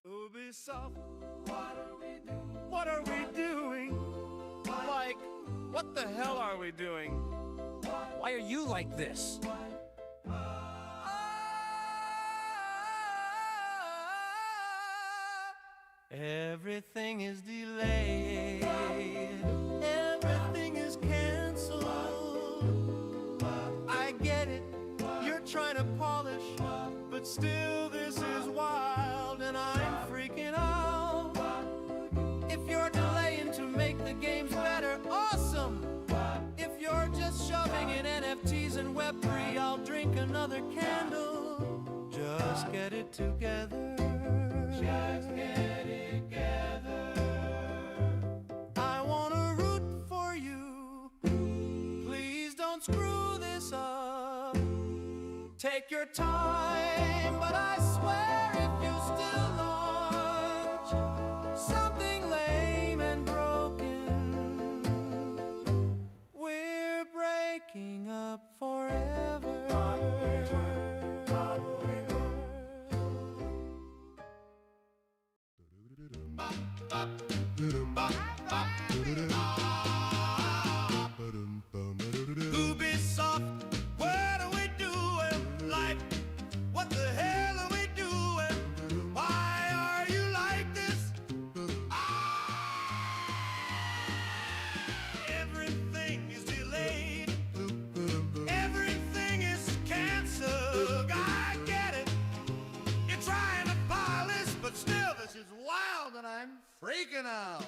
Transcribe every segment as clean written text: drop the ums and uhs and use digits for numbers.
Ubisoft, what are we doing? What are we doing? Like, what the hell are we doing? Why are you like this? Everything is delayed. Everything is canceled. I get it. You're trying to polish, but still this is wild and I'm freaking out. If you're delaying to make the games better, awesome. If you're just shoving in NFTs and Web3, I'll drink another candle. Just get it together. Just get it together. I wanna root for you. Please don't screw this up. Take your time, but I swear if you still launch something lame and broken, we're breaking up forever. Ubisoft, what are we doing? Like, what the hell are we doing? Why are you like this? Everything is delayed. Everything is canceled. I get it. You're trying to polish, but still this is wild and I'm freaking out.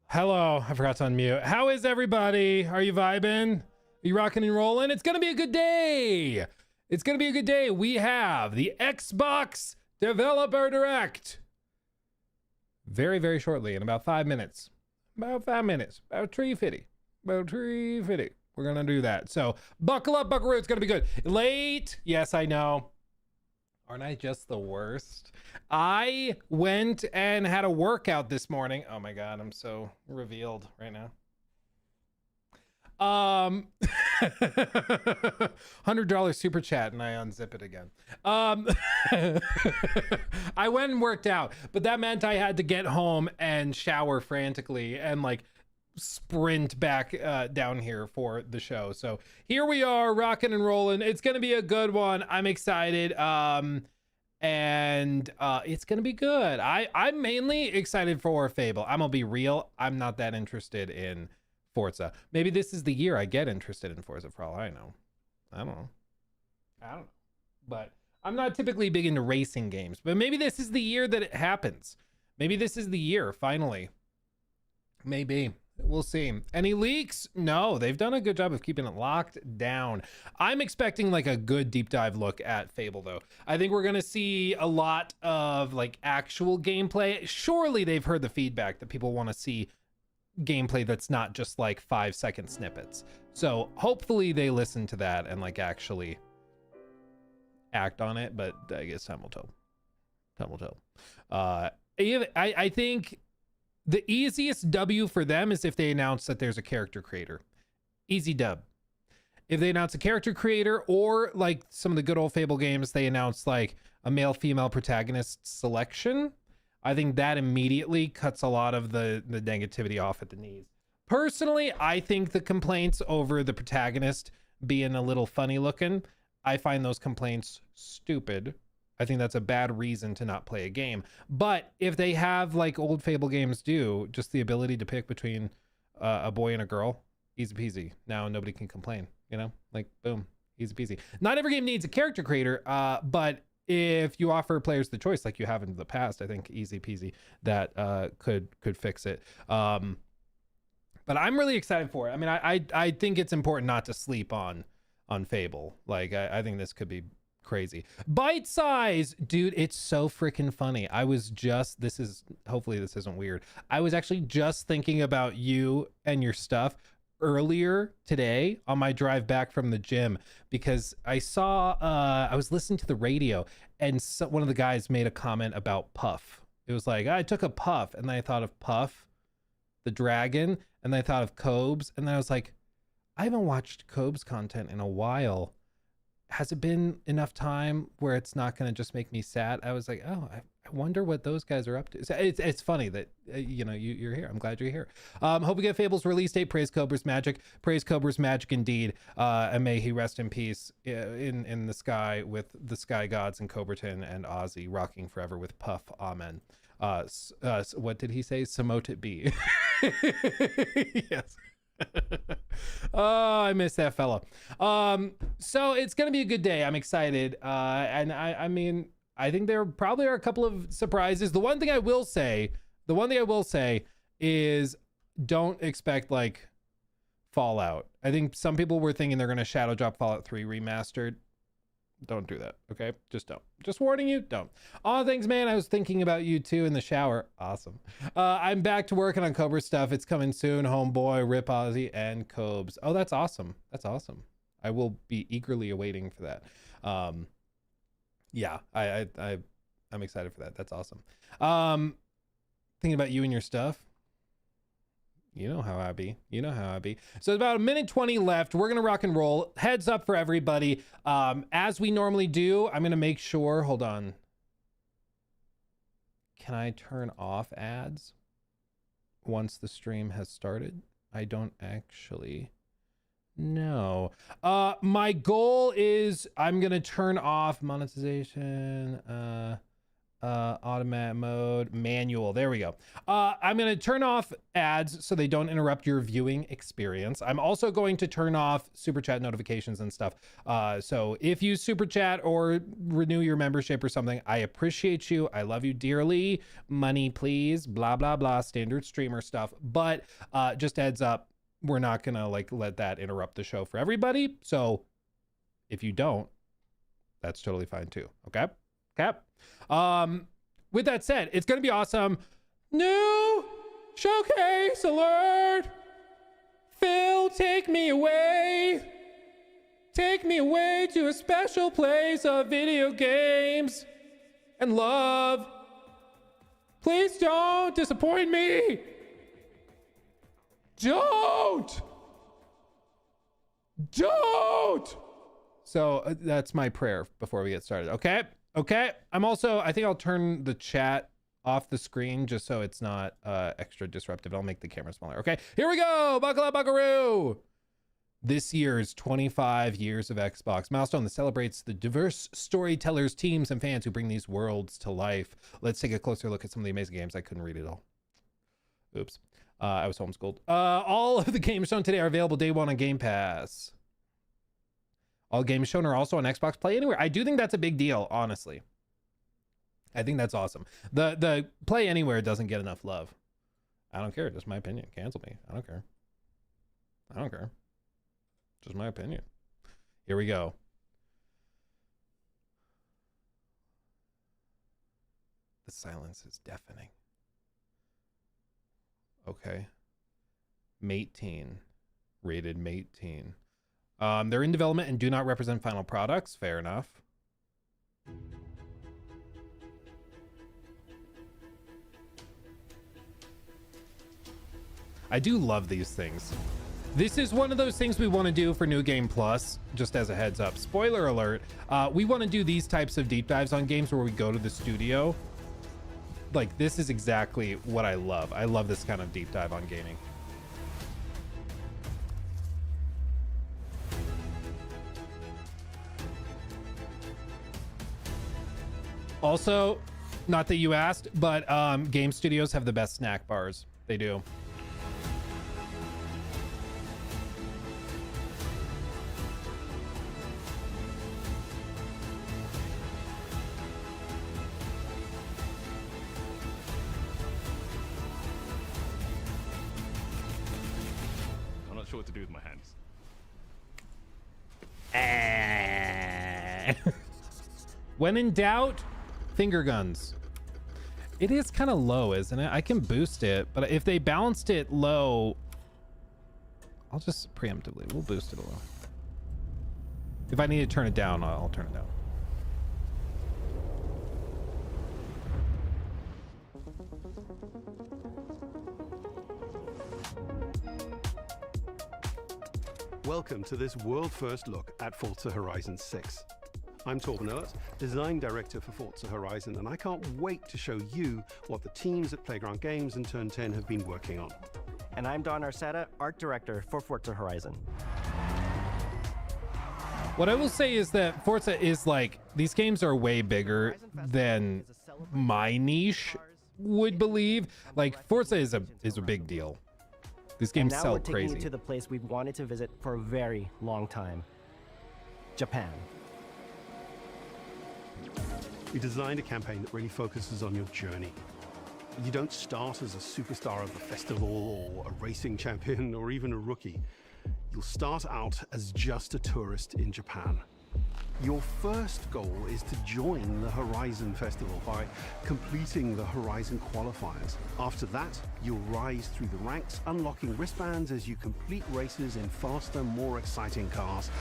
Hello, I forgot to unmute. How is everybody? Are you vibing? Are you rocking and rolling? It's gonna be a good day. It's gonna be a good day. We have the Xbox Developer Direct. Very, very shortly, in about 5 minutes. About 5 minutes. About 350. About 350. We're gonna do that. So buckle up, buckaroo. It's gonna be good. Late. Yes, I know. Aren't I just the worst? I went and had a workout this morning. Oh my God, I'm so revealed right now. $100 super chat and I unzip it again. I went and worked out, but that meant I had to get home and shower frantically and like sprint back down here for the show. So here we are, rocking and rolling. It's gonna be a good one. I'm excited. And it's gonna be good. I'm mainly excited for Fable. I'm gonna be real, I'm not that interested in Forza. Maybe this is the year I get interested in Forza, for all I know. I don't know, but I'm not typically big into racing games, but maybe this is the year that it happens. Maybe this is the year, finally. Maybe. We'll see. Any leaks? No, they've done a good job of keeping it locked down. I'm expecting like a good deep dive look at Fable though. I think we're gonna see a lot of like actual gameplay. Surely they've heard the feedback that people want to see gameplay that's not just like 5-second snippets. So hopefully they listen to that and like actually act on it, but I guess time will tell. Time will tell. I think the easiest W for them is if they announce that there's a character creator. Easy dub. If they announce a character creator, or like some of the good old Fable games, they announce like a male-female protagonist selection, I think that immediately cuts a lot of the negativity off at the knees. Personally, I think the complaints over the protagonist being a little funny looking, I find those complaints stupid. I think that's a bad reason to not play a game. But if they have, like old Fable games do, just the ability to pick between a boy and a girl, easy peasy. Now nobody can complain, you know? Like, boom, easy peasy. Not every game needs a character creator, but if you offer players the choice like you have in the past, I think easy peasy, that could fix it. But I'm really excited for it. I mean, I think it's important not to sleep on Fable. Like, I think this could be crazy. Bite size, dude, it's so freaking funny. I was just, hopefully this isn't weird. I was actually just thinking about you and your stuff earlier today on my drive back from the gym, because I saw, I was listening to the radio and one of the guys made a comment about Puff. It was like, I took a puff and then I thought of Puff, the dragon, and then I thought of Cobes, and then I was like, I haven't watched Cobe's content in a while. Has it been enough time where it's not going to just make me sad? I was like, oh, I wonder what those guys are up to. So it's funny that, you know, you're here. I'm glad you're here. Hope we get Fable's release date. Praise Cobra's magic. Praise Cobra's magic indeed. And may he rest in peace in the sky with the sky gods and Coberton and Ozzy rocking forever with Puff. Amen. What did he say? Samote it be. Yes. Oh, I miss that fella. So it's gonna be a good day. I'm excited. And I mean, I think there probably are a couple of surprises. The one thing I will say is don't expect like Fallout. I think some people were thinking they're gonna shadow drop Fallout 3 remastered. Don't do that, okay? Just don't. Just warning you, don't. Oh, thanks, man. I was thinking about you too in the shower. Awesome. I'm back to working on Cobra stuff. It's coming soon. Homeboy, Rip Ozzy, and Cobes. Oh, that's awesome. That's awesome. I will be eagerly awaiting for that. Yeah, I'm excited for that. That's awesome. Thinking about you and your stuff. You know how I be. You know how I be. So about 1:20 left. We're going to rock and roll. Heads up for everybody. As we normally do, I'm going to make sure. Hold on. Can I turn off ads once the stream has started? I don't actually know. My goal is I'm going to turn off monetization. Automatic mode, manual. There we go. I'm going to turn off ads so they don't interrupt your viewing experience. I'm also going to turn off super chat notifications and stuff. So if you super chat or renew your membership or something, I appreciate you. I love you dearly. Money, please. Blah, blah, blah. Standard streamer stuff. But just heads up, we're not going to like let that interrupt the show for everybody. So if you don't, that's totally fine too. Okay? Cap. With that said, it's gonna be awesome. New showcase alert. Phil, take me away. Take me away to a special place of video games and love. Please don't disappoint me. Don't. So that's my prayer before we get started. Okay. Okay, I think I'll turn the chat off the screen just so it's not extra disruptive. I'll make the camera smaller. Okay, here we go. Buckle up, buckaroo. This year's 25 years of Xbox milestone that celebrates the diverse storytellers, teams, and fans who bring these worlds to life. Let's take a closer look at some of the amazing games. I couldn't read it all. Oops. I was homeschooled. All of the games shown today are available day one on Game Pass. All games shown are also on Xbox Play Anywhere. I do think that's a big deal, honestly. I think that's awesome. The Play Anywhere doesn't get enough love. I don't care. Just my opinion. Cancel me. I don't care. I don't care. Just my opinion. Here we go. The silence is deafening. Okay. Mate-teen. Rated Mate-teen. They're in development and do not represent final products. Fair enough. I do love these things. This is one of those things we want to do for New Game Plus, just as a heads up. Spoiler alert. We want to do these types of deep dives on games where we go to the studio. Like, this is exactly what I love. I love this kind of deep dive on gaming. Also, not that you asked, but game studios have the best snack bars. They do. I'm not sure what to do with my hands. When in doubt, finger guns. It is kind of low, isn't it? I can boost it, but if they balanced it low, I'll just preemptively, we'll boost it a little. If I need to turn it down, I'll turn it down. Welcome to this world-first look at Forza Horizon 6. I'm Torben Ehlert, Design Director for Forza Horizon, and I can't wait to show you what the teams at Playground Games and Turn 10 have been working on. And I'm Don Arceta, Art Director for Forza Horizon. What I will say is that Forza is like, these games are way bigger than my niche would believe. Like, Forza is a big deal. These games and now sell we're taking crazy. you to the place we've wanted to visit for a very long time. Japan. We designed a campaign that really focuses on your journey. You don't start as a superstar of the festival or a racing champion or even a rookie. You'll start out as just a tourist in Japan. Your first goal is to join the Horizon Festival by completing the Horizon qualifiers. After that, you'll rise through the ranks, unlocking wristbands as you complete races in faster, more exciting cars.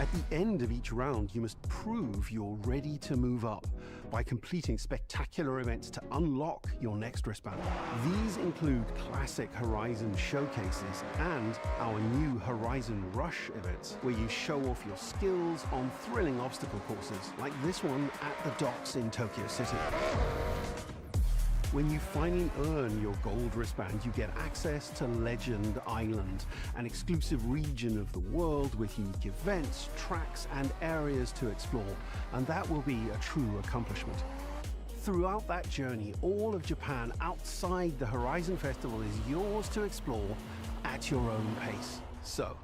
At the end of each round, you must prove you're ready to move up by completing spectacular events to unlock your next wristband. These include classic Horizon showcases and our new Horizon Rush events, where you show off your skills on thrilling obstacle courses, like this one at the docks in Tokyo City. When you finally earn your gold wristband, you get access to Legend Island, an exclusive region of the world with unique events, tracks, and areas to explore, and that will be a true accomplishment. Throughout that journey, all of Japan outside the Horizon Festival is yours to explore at your own pace. So,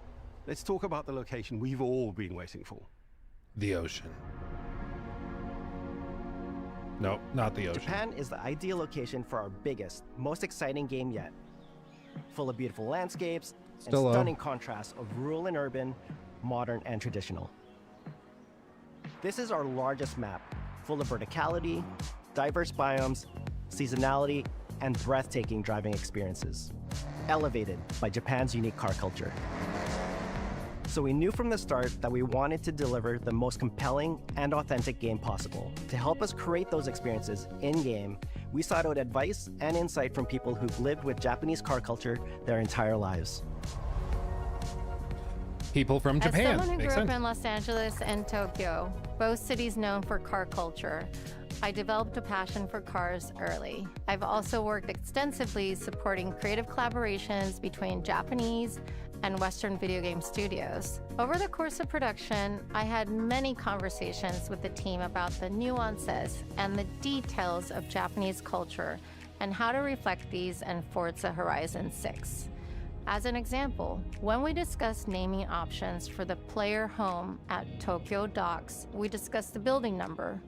let's talk about the location we've all been waiting for. The ocean. No, not the ocean. Japan is the ideal location for our biggest, most exciting game yet. Full of beautiful landscapes and stunning contrasts of rural and urban, modern and traditional. This is our largest map, full of verticality, diverse biomes, seasonality, and breathtaking driving experiences, elevated by Japan's unique car culture. So we knew from the start that we wanted to deliver the most compelling and authentic game possible. To help us create those experiences in-game, we sought out advice and insight from people who've lived with Japanese car culture their entire lives. People from Japan. As someone who Makes grew up sense. in Los Angeles and Tokyo, both cities known for car culture, I developed a passion for cars early. I've also worked extensively supporting creative collaborations between Japanese and Western video game studios. Over the course of production, I had many conversations with the team about the nuances and the details of Japanese culture and how to reflect these in Forza Horizon 6. As an example, when we discussed naming options for the player home at Tokyo Docks, we discussed the building number,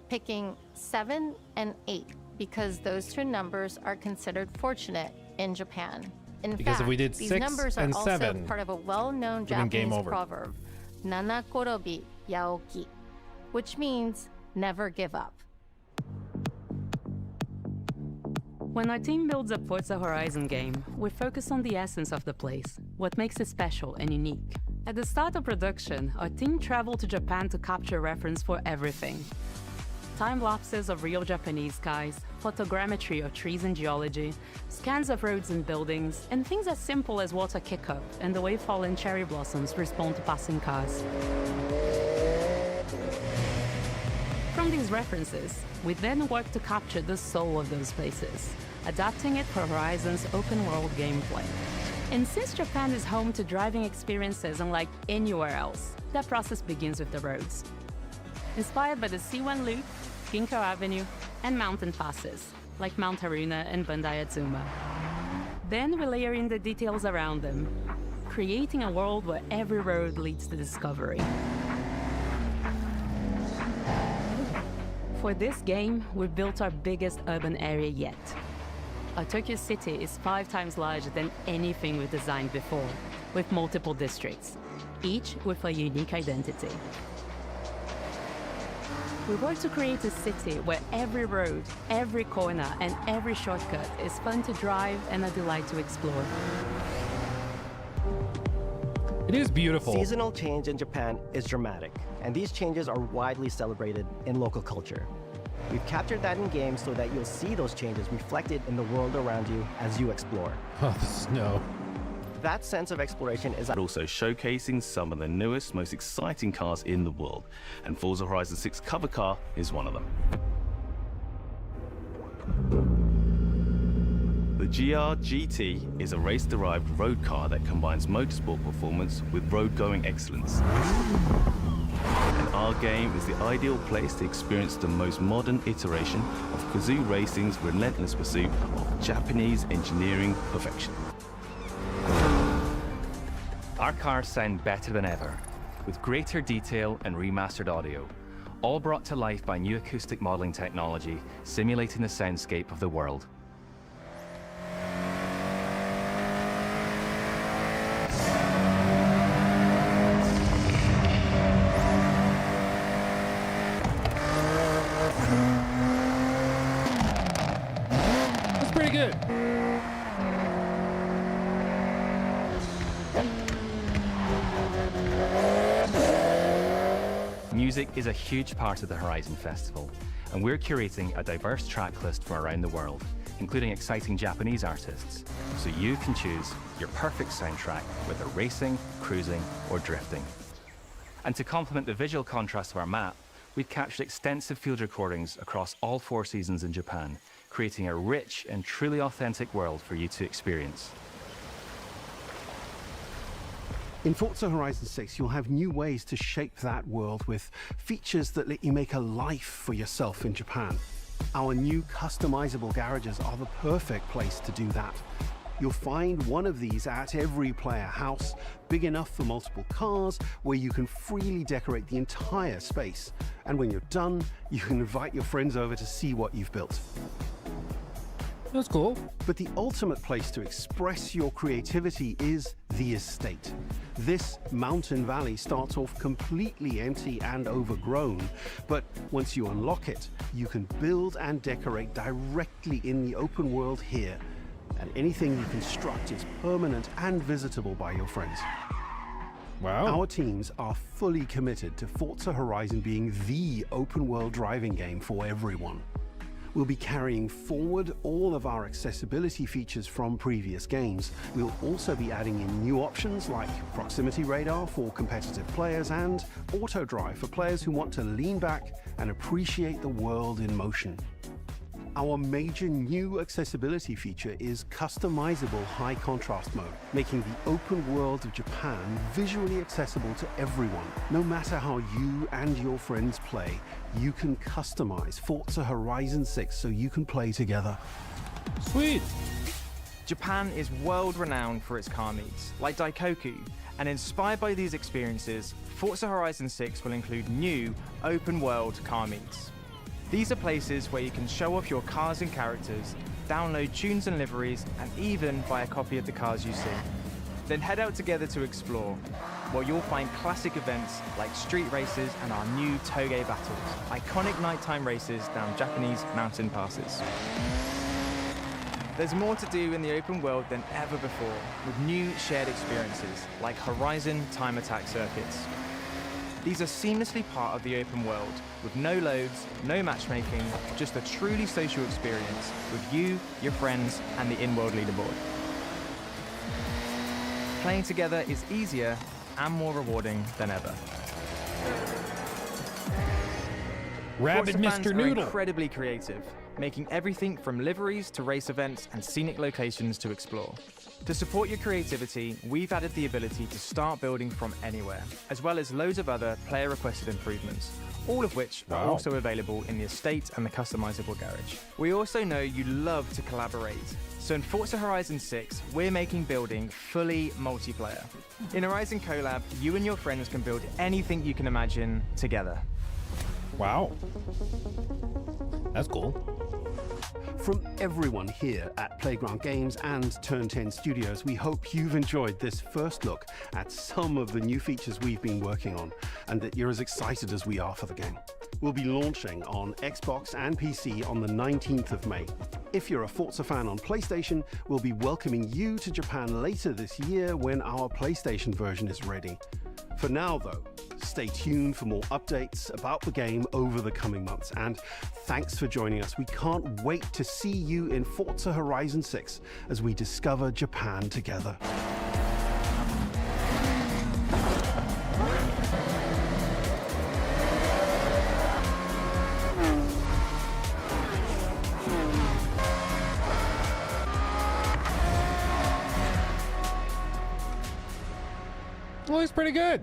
picking 7 and 8 because those two numbers are considered fortunate in Japan. In Because fact, if we did these 6 numbers are and also 7, part of a well-known would've been game Japanese over. proverb, "Nana korobi yaoki," which means never give up. When our team builds a Forza Horizon game, we focus on the essence of the place, what makes it special and unique. At the start of production, our team traveled to Japan to capture reference for everything. Time lapses of real Japanese skies, photogrammetry of trees and geology, scans of roads and buildings, and things as simple as water kick-up and the way fallen cherry blossoms respond to passing cars. From these references, we then work to capture the soul of those places, adapting it for Horizon's open-world gameplay. And since Japan is home to driving experiences unlike anywhere else, that process begins with the roads. Inspired by the C1 Loop, Ginkgo Avenue, and mountain passes, like Mount Haruna and Bandai Azuma. Then we layer in the details around them, creating a world where every road leads to discovery. For this game, we built our biggest urban area yet. Our Tokyo city is 5 times larger than anything we've designed before, with multiple districts, each with a unique identity. We work to create a city where every road, every corner, and every shortcut is fun to drive and a delight to explore. It is beautiful. Seasonal change in Japan is dramatic, and these changes are widely celebrated in local culture. We've captured that in game so that you'll see those changes reflected in the world around you as you explore. Oh, the snow. That sense of exploration is but also showcasing some of the newest, most exciting cars in the world. And Forza Horizon 6 cover car is one of them. The GR GT is a race-derived road car that combines motorsport performance with road-going excellence. And our game is the ideal place to experience the most modern iteration of Kazoo Racing's relentless pursuit of Japanese engineering perfection. Our cars sound better than ever, with greater detail and remastered audio, all brought to life by new acoustic modeling technology, simulating the soundscape of the world. That's pretty good. Music is a huge part of the Horizon Festival, and we're curating a diverse track list from around the world, including exciting Japanese artists, so you can choose your perfect soundtrack, whether racing, cruising, or drifting. And to complement the visual contrast of our map, we've captured extensive field recordings across all 4 seasons in Japan, creating a rich and truly authentic world for you to experience. In Forza Horizon 6, you'll have new ways to shape that world with features that let you make a life for yourself in Japan. Our new customizable garages are the perfect place to do that. You'll find one of these at every player house, big enough for multiple cars, where you can freely decorate the entire space. And when you're done, you can invite your friends over to see what you've built. That's cool. But the ultimate place to express your creativity is the estate. This mountain valley starts off completely empty and overgrown, but once you unlock it, you can build and decorate directly in the open world here. And anything you construct is permanent and visitable by your friends. Wow. Our teams are fully committed to Forza Horizon being the open world driving game for everyone. We'll be carrying forward all of our accessibility features from previous games. We'll also be adding in new options like proximity radar for competitive players and auto drive for players who want to lean back and appreciate the world in motion. Our major new accessibility feature is customizable high contrast mode, making the open world of Japan visually accessible to everyone. No matter how you and your friends play, you can customize Forza Horizon 6 so you can play together. Sweet. Japan is world-renowned for its car meets, like Daikoku, and inspired by these experiences, Forza Horizon 6 will include new open-world car meets. These are places where you can show off your cars and characters, download tunes and liveries, and even buy a copy of the cars you see. Then head out together to explore, where you'll find classic events like street races and our new Toge battles, iconic nighttime races down Japanese mountain passes. There's more to do in the open world than ever before, with new shared experiences like Horizon Time Attack circuits. These are seamlessly part of the open world, with no loads, no matchmaking, just a truly social experience with you, your friends, and the in-world leaderboard. Playing together is easier and more rewarding than ever. Rabid Forza fans Mr. are Noodle. incredibly creative, making everything from liveries to race events and scenic locations to explore. To support your creativity, we've added the ability to start building from anywhere, as well as loads of other player-requested improvements, all of which are also available in the estate and the customizable garage. We also know you love to collaborate, so in Forza Horizon 6, we're making building fully multiplayer. In Horizon Collab, you and your friends can build anything you can imagine together. Wow. That's cool. From everyone here at Playground Games and Turn 10 Studios, we hope you've enjoyed this first look at some of the new features we've been working on, and that you're as excited as we are for the game. We'll be launching on Xbox and PC on the 19th of May. If you're a Forza fan on PlayStation, we'll be welcoming you to Japan later this year when our PlayStation version is ready. For now, though, stay tuned for more updates about the game over the coming months. And thanks for joining us. We can't wait to see you in Forza Horizon 6 as we discover Japan together. Well, he's pretty good.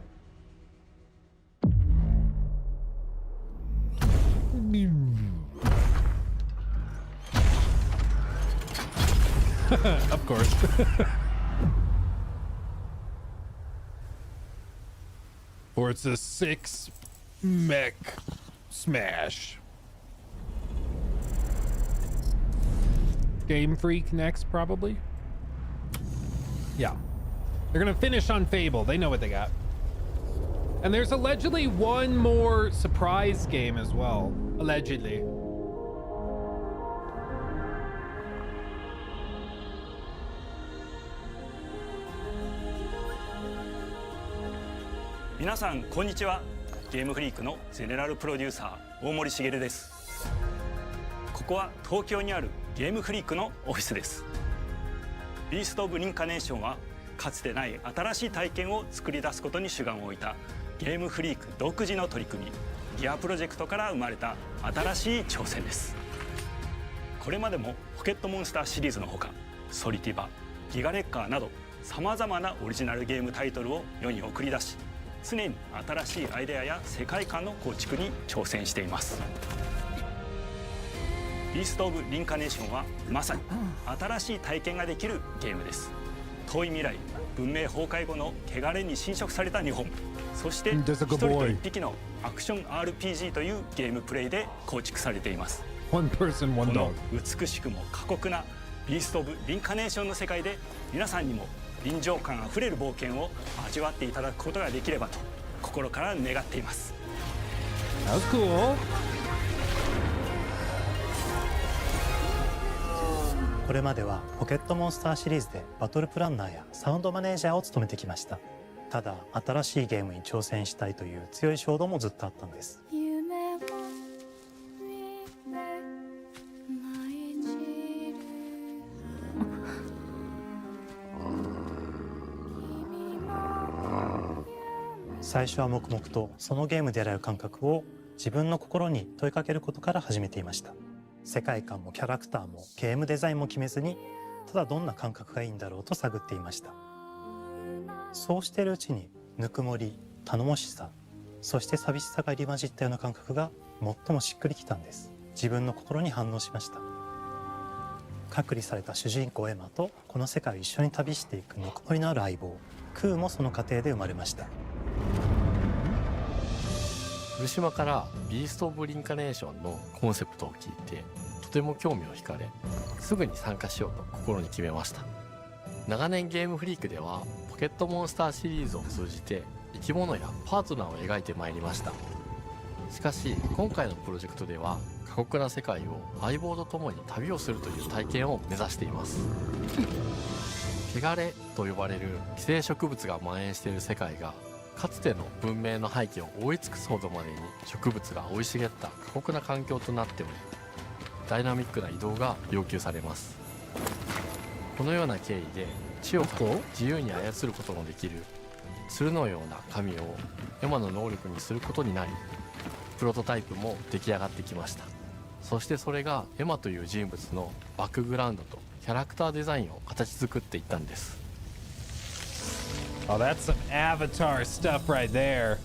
Of course. Forza 6 mech smash. Game Freak next, probably. Yeah. They're gonna finish on Fable. They know what they got. And there's allegedly one more surprise game as well. Allegedly.皆さんこんにちは。ゲームフリークのゼネラルプロデューサー大森茂です。ここは東京にあるゲームフリークのオフィスです。ビースト・オブ・リンカネーションはかつてない新しい体験を作り出すことに主眼を置いたゲームフリーク独自の取り組みギアプロジェクトから生まれた新しい挑戦です。これまでもポケットモンスターシリーズのほかソリティバ、ギガレッカーなどさまざまなオリジナルゲームタイトルを世に送り出し常に新しいアイデアや世界観の構築に挑戦しています。ビースト・オブ・リンカネーションはまさに新しい体験ができるゲームです。遠い未来、文明崩壊後の汚れに侵食された日本、そして一人と一匹のアクション RPG というゲームプレイで構築されています。One person, one dog. この美しくも過酷なビースト・オブ・リンカネーションの世界で皆さんにも臨場感あふれる冒険を味わっていただくことができればと心から願っています。That was cool. これまではポケットモンスターシリーズでバトルプランナーやサウンドマネージャーを務めてきました。ただ新しいゲームに挑戦したいという強い衝動もずっとあったんです。最初は黙々とそのゲームである感覚を自分の心に問いかけることから始めていました。世界観もキャラクターもゲームデザインも決めずにただどんな感覚がいいんだろうと探っていました。そうしているうちにぬくもり、頼もしさ、そして寂しさが入り混じったような感覚が最もしっくりきたんです。自分の心に反応しました。隔離された主人公エマとこの世界を一緒に旅していくぬくもりのある相棒クーもその過程で生まれました。古島からビースト・オブ・リンカネーションのコンセプトを聞いてとても興味を惹かれすぐに参加しようと心に決めました。長年ゲームフリークではポケットモンスターシリーズを通じて生き物やパートナーを描いてまいりました。しかし今回のプロジェクトでは過酷な世界を相棒と共に旅をするという体験を目指しています。汚れと呼ばれる寄生植物が蔓延している世界がかつての文明の廃棄を覆い尽くすほどまでに植物が生い茂った過酷な環境となっておりダイナミックな移動が要求されます。このような経緯で地を自由に操ることのできる鶴のような神をエマの能力にすることになりプロトタイプも出来上がってきました。そしてそれがエマという人物のバックグラウンドとキャラクターデザインを形作っていったんです。Oh, that's some Avatar stuff right there.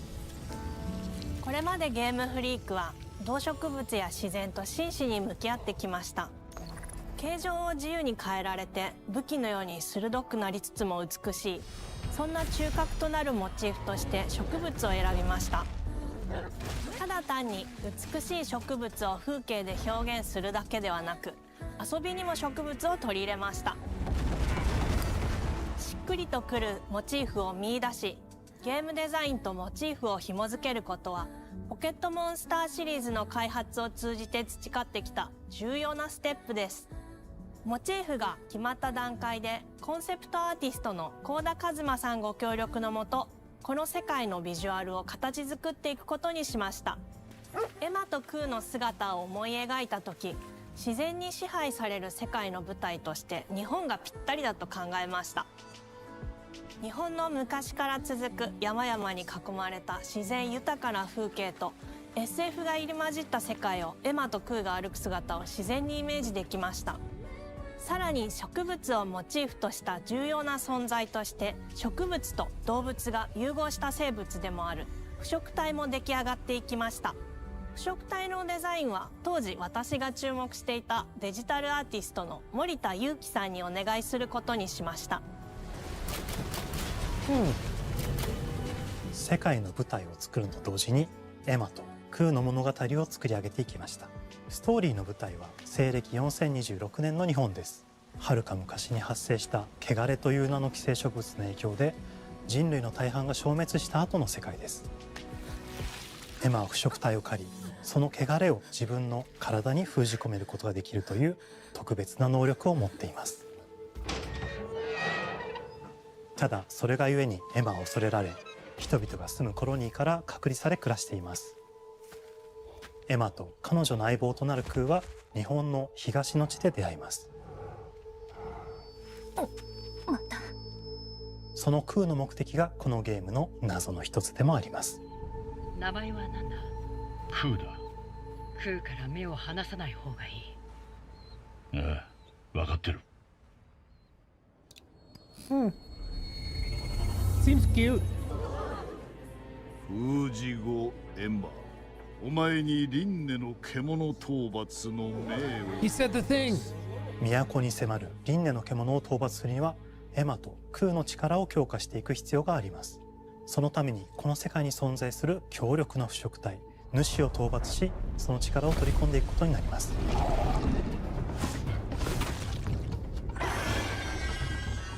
これまでゲームフリークは動植物や自然と真摯に向き合ってきました。形状を自由に変えられて武器のように鋭くなりつつも美しい、そんな中核となるモチーフとして植物を選びました。ただ単に美しい植物を風景で表現するだけではなく遊びにも植物を取り入れました。しっくりとくるモチーフを見出しゲームデザインとモチーフを紐づけることはポケットモンスターシリーズの開発を通じて培ってきた重要なステップです。モチーフが決まった段階でコンセプトアーティストの幸田一馬さんご協力のもとこの世界のビジュアルを形作っていくことにしました。エマとクーの姿を思い描いた時自然に支配される世界の舞台として日本がぴったりだと考えました。日本の昔から続く山々に囲まれた自然豊かな風景と SF が入り混じった世界をエマとクーが歩く姿を自然にイメージできました。さらに植物をモチーフとした重要な存在として植物と動物が融合した生物でもある腐食体も出来上がっていきました。腐食体のデザインは当時私が注目していたデジタルアーティストの森田裕樹さんにお願いすることにしました。世界の舞台を作ると同時にエマと空の物語を作り上げていきました。ストーリーの舞台は西暦4026年の日本です。遥か昔に発生した汚れという名の寄生植物の影響で人類の大半が消滅した後の世界です。エマは腐食体を狩り、その汚れを自分の体に封じ込めることができるという特別な能力を持っています。ただそれがゆえにエマは恐れられ、人々が住むコロニーから隔離され暮らしています。エマと彼女の相棒となる空は日本の東の地で出会います。また。その空の目的がこのゲームの謎の一つでもあります。名前は何だ？空だ。空から目を離さない方がいい。ああ、分かってる。Seems cute. 封じ後エマ、お前に輪廻の獣討伐の命を。 He said the thing. 都に迫る輪廻の獣を討伐するにはエマと空の力を強化していく必要があります。そのためにこの世界に存在する強力な腐食体主を討伐し、その力を取り込んでいくことになります。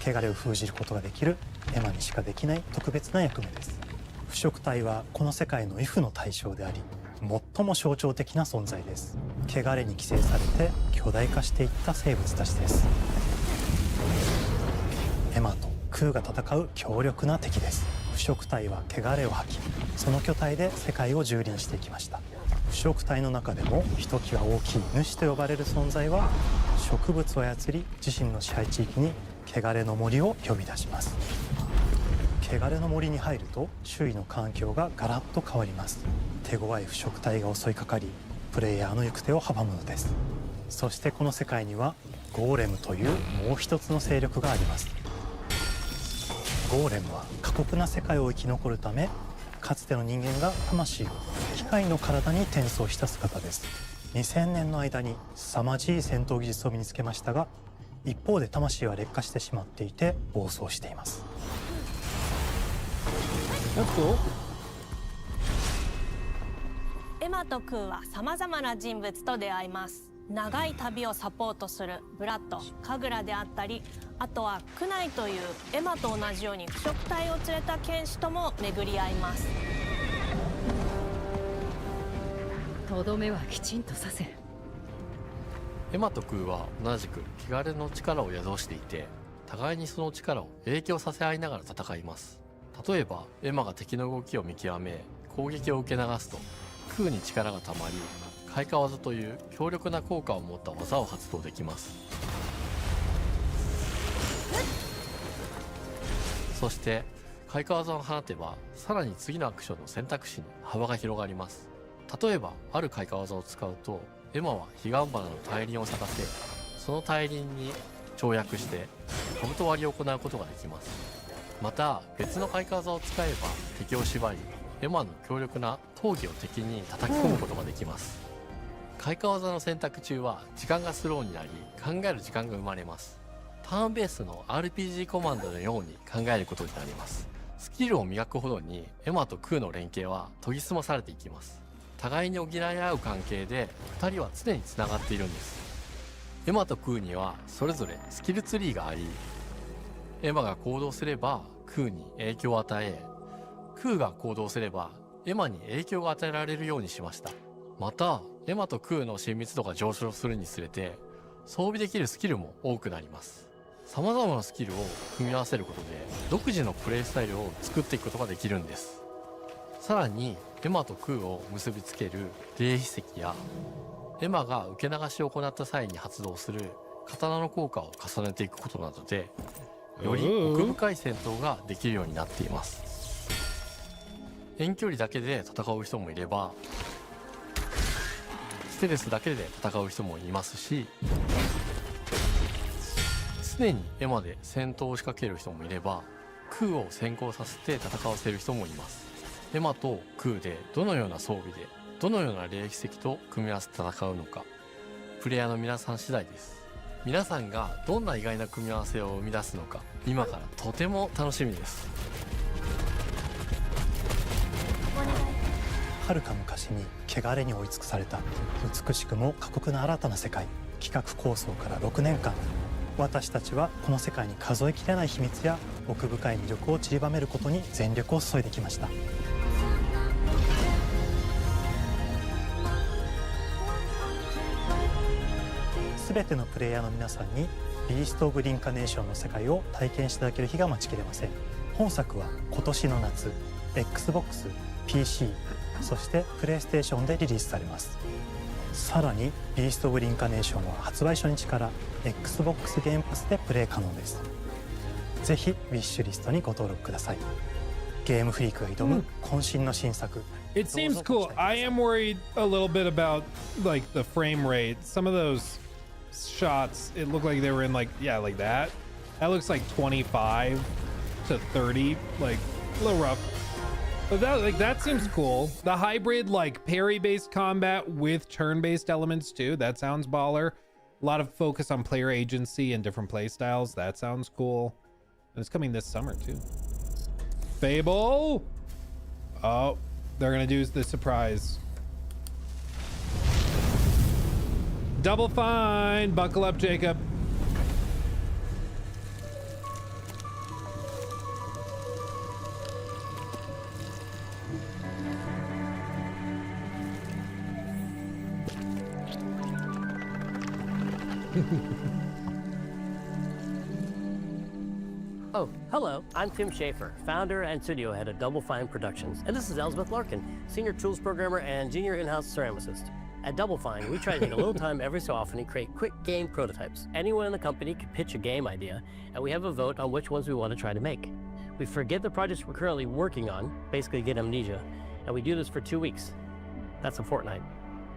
汚れを封じることができるエマにしかできない特別な役目です。腐食体はこの世界の畏怖の対象であり、最も象徴的な存在です。汚れに寄生されて巨大化していった生物たちです。エマと空が戦う強力な敵です。腐食体は汚れを吐き、その巨体で世界を蹂躙していきました。腐食体の中でもひときわ大きい主と呼ばれる存在は、植物を操り自身の支配地域に汚れの森を呼び出します。汚れの森に入ると周囲の環境がガラッと変わります。手強い腐食体が襲いかかり、プレイヤーの行く手を阻むのです。そしてこの世界にはゴーレムというもう一つの勢力があります。ゴーレムは過酷な世界を生き残るため、かつての人間が魂を機械の体に転送した姿です。2000年の間に凄まじい戦闘技術を身につけましたが、一方で魂は劣化してしまっていて暴走しています。エマと空はさまざまな人物と出会います。長い旅をサポートするブラッド、神楽であったり、あとはクナイというエマと同じように腐食体を連れた剣士とも巡り合います。とどめはきちんとさせる。エマと空は同じく汚れの力を宿していて、互いにその力を影響させ合いながら戦います。例えばエマが敵の動きを見極め攻撃を受け流すと、空に力がたまり開花技という強力な効果を持った技を発動できます。そして開花技を放てば、さらに次のアクションの選択肢に幅が広がります。例えばある開花技を使うと、エマは彼岸花の大輪を咲かせ、その大輪に跳躍して兜割りを行うことができます。また別の開花技を使えば敵を縛り、エマの強力な闘技を敵に叩き込むことができます。開花技の選択中は時間がスローになり、考える時間が生まれます。ターンベースの RPG コマンドのように考えることになります。スキルを磨くほどにエマと空の連携は研ぎ澄まされていきます。互いに補い合う関係で2人は常につながっているんです。エマと空にはそれぞれスキルツリーがあり、エマが行動すれば空に影響を与え、空が行動すればエマに影響が与えられるようにしました。またエマと空の親密度が上昇するにつれて装備できるスキルも多くなります。様々なスキルを組み合わせることで独自のプレイスタイルを作っていくことができるんです。さらにエマと空を結びつける霊秘石や、エマが受け流しを行った際に発動する刀の効果を重ねていくことなどで、より奥深い戦闘ができるようになっています。遠距離だけで戦う人もいれば、ステルスだけで戦う人もいますし、常にエマで戦闘を仕掛ける人もいれば、空を先行させて戦わせる人もいます。エマと空でどのような装備でどのような霊石と組み合わせて戦うのか、プレイヤーの皆さん次第です。皆さんがどんな意外な組み合わせを生み出すのか、今からとても楽しみです。遥か昔に汚れに追い尽くされた美しくも過酷な新たな世界。企画構想から6年間、私たちはこの世界に数えきれない秘密や奥深い魅力を散りばめることに全力を注いできました。全てのプレイヤーの皆さんにビースト・オブ・リンカネーションの世界を体験していただける日が待ちきれません。本作は今年の夏 XBOX、PC、そしてプレイステーションでリリースされます。さらにビースト・オブ・リンカネーションは発売初日から XBOX ゲームパスでプレイ可能です。ぜひウィッシュリストにご登録ください。ゲームフリークが挑む渾身の新作。It seems cool. I am worried a little bit about like the frame rate. Some of those shots, it looked like they were in like, yeah, like that. That looks like 25 to 30, like a little rough. But that seems cool. The hybrid like parry-based combat with turn-based elements too. That sounds baller. A lot of focus on player agency and different play styles. That sounds cool. And it's coming this summer too. Fable. Oh, they're gonna do the surprise. Double Fine. Buckle up, Jacob. Oh, hello. I'm Tim Schafer, founder and studio head of Double Fine Productions. And this is Elsbeth Larkin, senior tools programmer and junior in-house ceramicist. At Double Fine, we try to take a little time every so often and create quick game prototypes. Anyone in the company can pitch a game idea, and we have a vote on which ones we want to try to make. We forget the projects we're currently working on, basically get amnesia, and we do this for 2 weeks. That's a fortnight.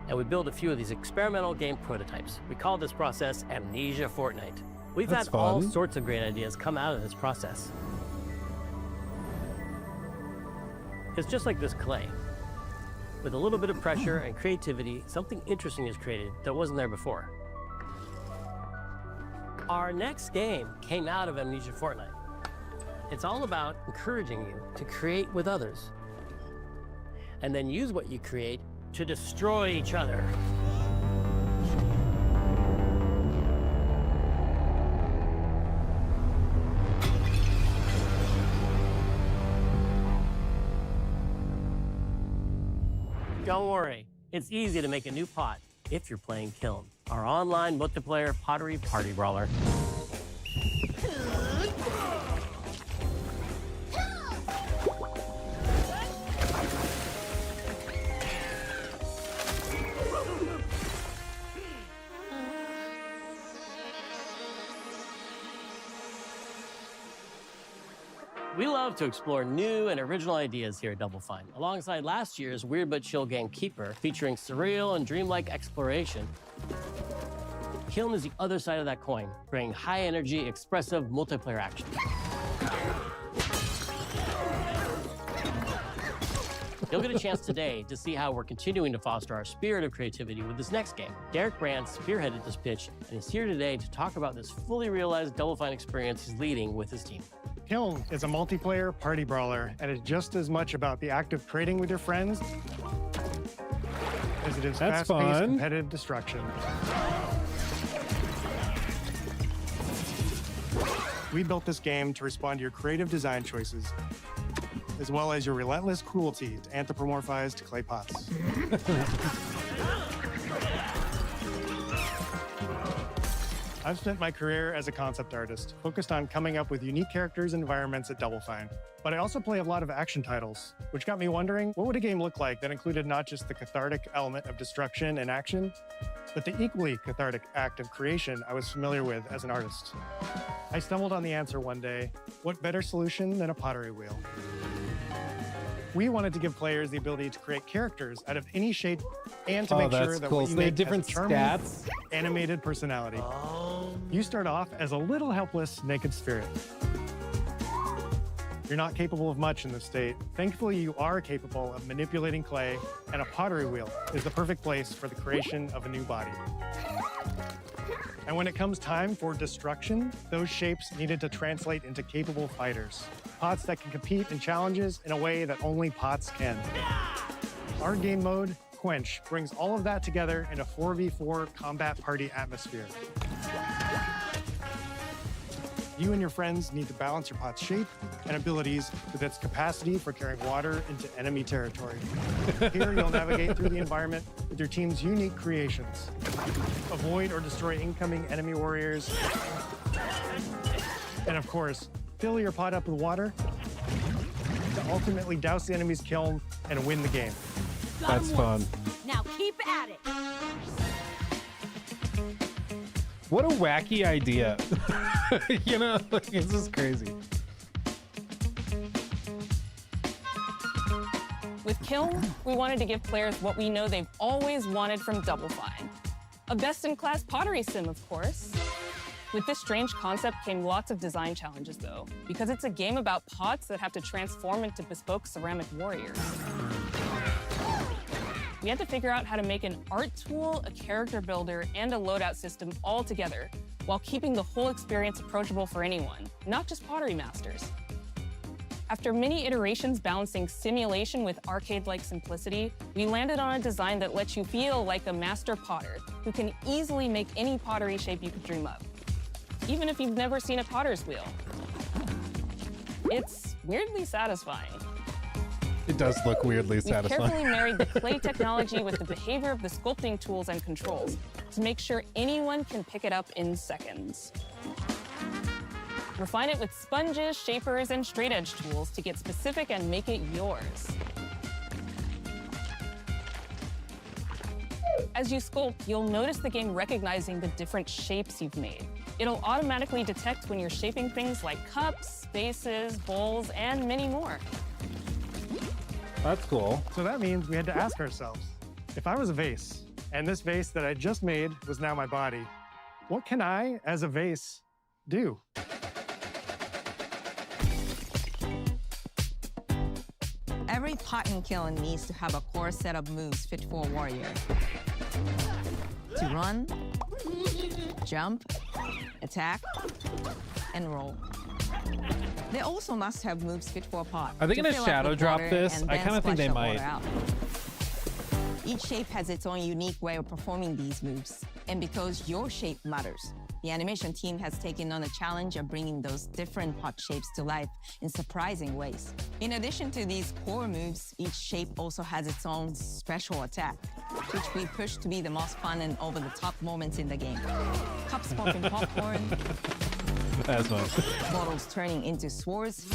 And we build a few of these experimental game prototypes. We call this process Amnesia Fortnight. We've had all sorts of great ideas come out of this process. It's just like this clay. With a little bit of pressure and creativity, something interesting is created that wasn't there before. Our next game came out of Amnesia Fortnight. It's all about encouraging you to create with others, and then use what you create to destroy each other. Don't worry, it's easy to make a new pot if you're playing Kiln, our online multiplayer pottery party brawler. We love to explore new and original ideas here at Double Fine. Alongside last year's Weird But Chill game Keeper, featuring surreal and dreamlike exploration, Kiln is the other side of that coin, bringing high-energy, expressive multiplayer action. You'll get a chance today to see how we're continuing to foster our spirit of creativity with this next game. Derek Brand spearheaded this pitch, and is here today to talk about this fully realized Double Fine experience he's leading with his team. Kiln is a multiplayer party brawler, and is just as much about the act of trading with your friends as it is fast-paced competitive destruction. We built this game to respond to your creative design choices, as well as your relentless cruelty to anthropomorphized clay pots. I've spent my career as a concept artist, focused on coming up with unique characters and environments at Double Fine. But I also play a lot of action titles, which got me wondering, what would a game look like that included not just the cathartic element of destruction and action, but the equally cathartic act of creation I was familiar with as an artist? I stumbled on the answer one day: what better solution than a pottery wheel? We wanted to give players the ability to create characters out of any shape, and to make sure that what you make has a charming, animated personality. You start off as a little helpless naked spirit. You're not capable of much in this state. Thankfully, you are capable of manipulating clay, and a pottery wheel is the perfect place for the creation of a new body. And when it comes time for destruction, those shapes needed to translate into capable fighters. Pots that can compete in challenges in a way that only pots can. Our game mode, Quench, brings all of that together in a 4v4 combat party atmosphere. You and your friends need to balance your pot's shape and abilities with its capacity for carrying water into enemy territory. Here, you'll navigate through the environment with your team's unique creations. Avoid or destroy incoming enemy warriors. And of course, fill your pot up with water to ultimately douse the enemy's kiln and win the game. That's fun. Now keep at it. What a wacky idea. You know, like, this is crazy. With Kiln, we wanted to give players what we know they've always wanted from Double Fine. A best-in-class pottery sim, of course. With this strange concept came lots of design challenges, though, because it's a game about pots that have to transform into bespoke ceramic warriors. We had to figure out how to make an art tool, a character builder, and a loadout system all together, while keeping the whole experience approachable for anyone, not just pottery masters. After many iterations balancing simulation with arcade-like simplicity, we landed on a design that lets you feel like a master potter who can easily make any pottery shape you could dream of, even if you've never seen a potter's wheel. It's weirdly satisfying. It does look weirdly satisfying. We carefully married the clay technology with the behavior of the sculpting tools and controls to make sure anyone can pick it up in seconds. Refine it with sponges, shapers, and straight edge tools to get specific and make it yours. As you sculpt, you'll notice the game recognizing the different shapes you've made. It'll automatically detect when you're shaping things like cups, vases, bowls, and many more. That's cool. So that means we had to ask ourselves, if I was a vase, and this vase that I just made was now my body, what can I, as a vase, do? Every pot and kiln needs to have a core set of moves fit for a warrior. To run, jump, attack, and roll. They also must have moves fit for a pot. Are they going to shadow drop this? I kind of think they might. Each shape has its own unique way of performing these moves. And because your shape matters, the animation team has taken on the challenge of bringing those different pot shapes to life in surprising ways. In addition to these core moves, each shape also has its own special attack, which we push to be the most fun and over-the-top moments in the game. Cups popping popcorn. That's nice. Bottles turning into swords.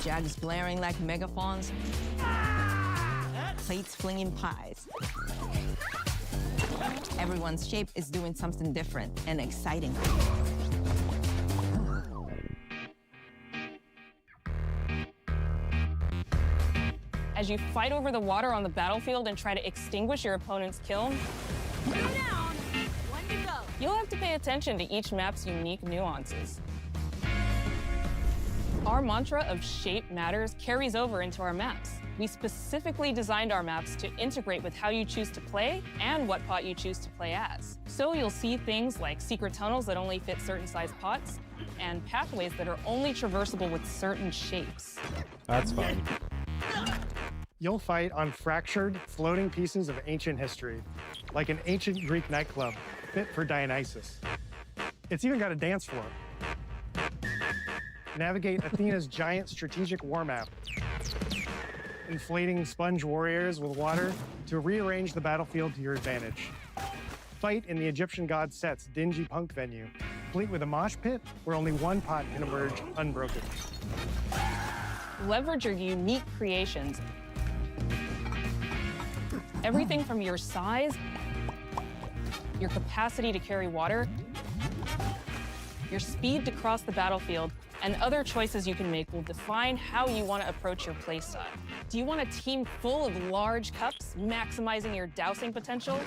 Jugs blaring like megaphones. Plates flinging pies. Everyone's shape is doing something different and exciting. As you fight over the water on the battlefield and try to extinguish your opponent's kiln, you'll have to pay attention to each map's unique nuances. Our mantra of shape matters carries over into our maps. We specifically designed our maps to integrate with how you choose to play and what pot you choose to play as. So you'll see things like secret tunnels that only fit certain size pots and pathways that are only traversable with certain shapes. That's fun. You'll fight on fractured, floating pieces of ancient history, like an ancient Greek nightclub fit for Dionysus. It's even got a dance floor. Navigate Athena's giant strategic war map, inflating sponge warriors with water to rearrange the battlefield to your advantage. Fight in the Egyptian god Set's dingy punk venue, complete with a mosh pit where only one pot can emerge unbroken. Leverage your unique creations. Everything from your size, your capacity to carry water, your speed to cross the battlefield, and other choices you can make will define how you want to approach your playstyle. Do you want a team full of large cups, maximizing your dousing potential?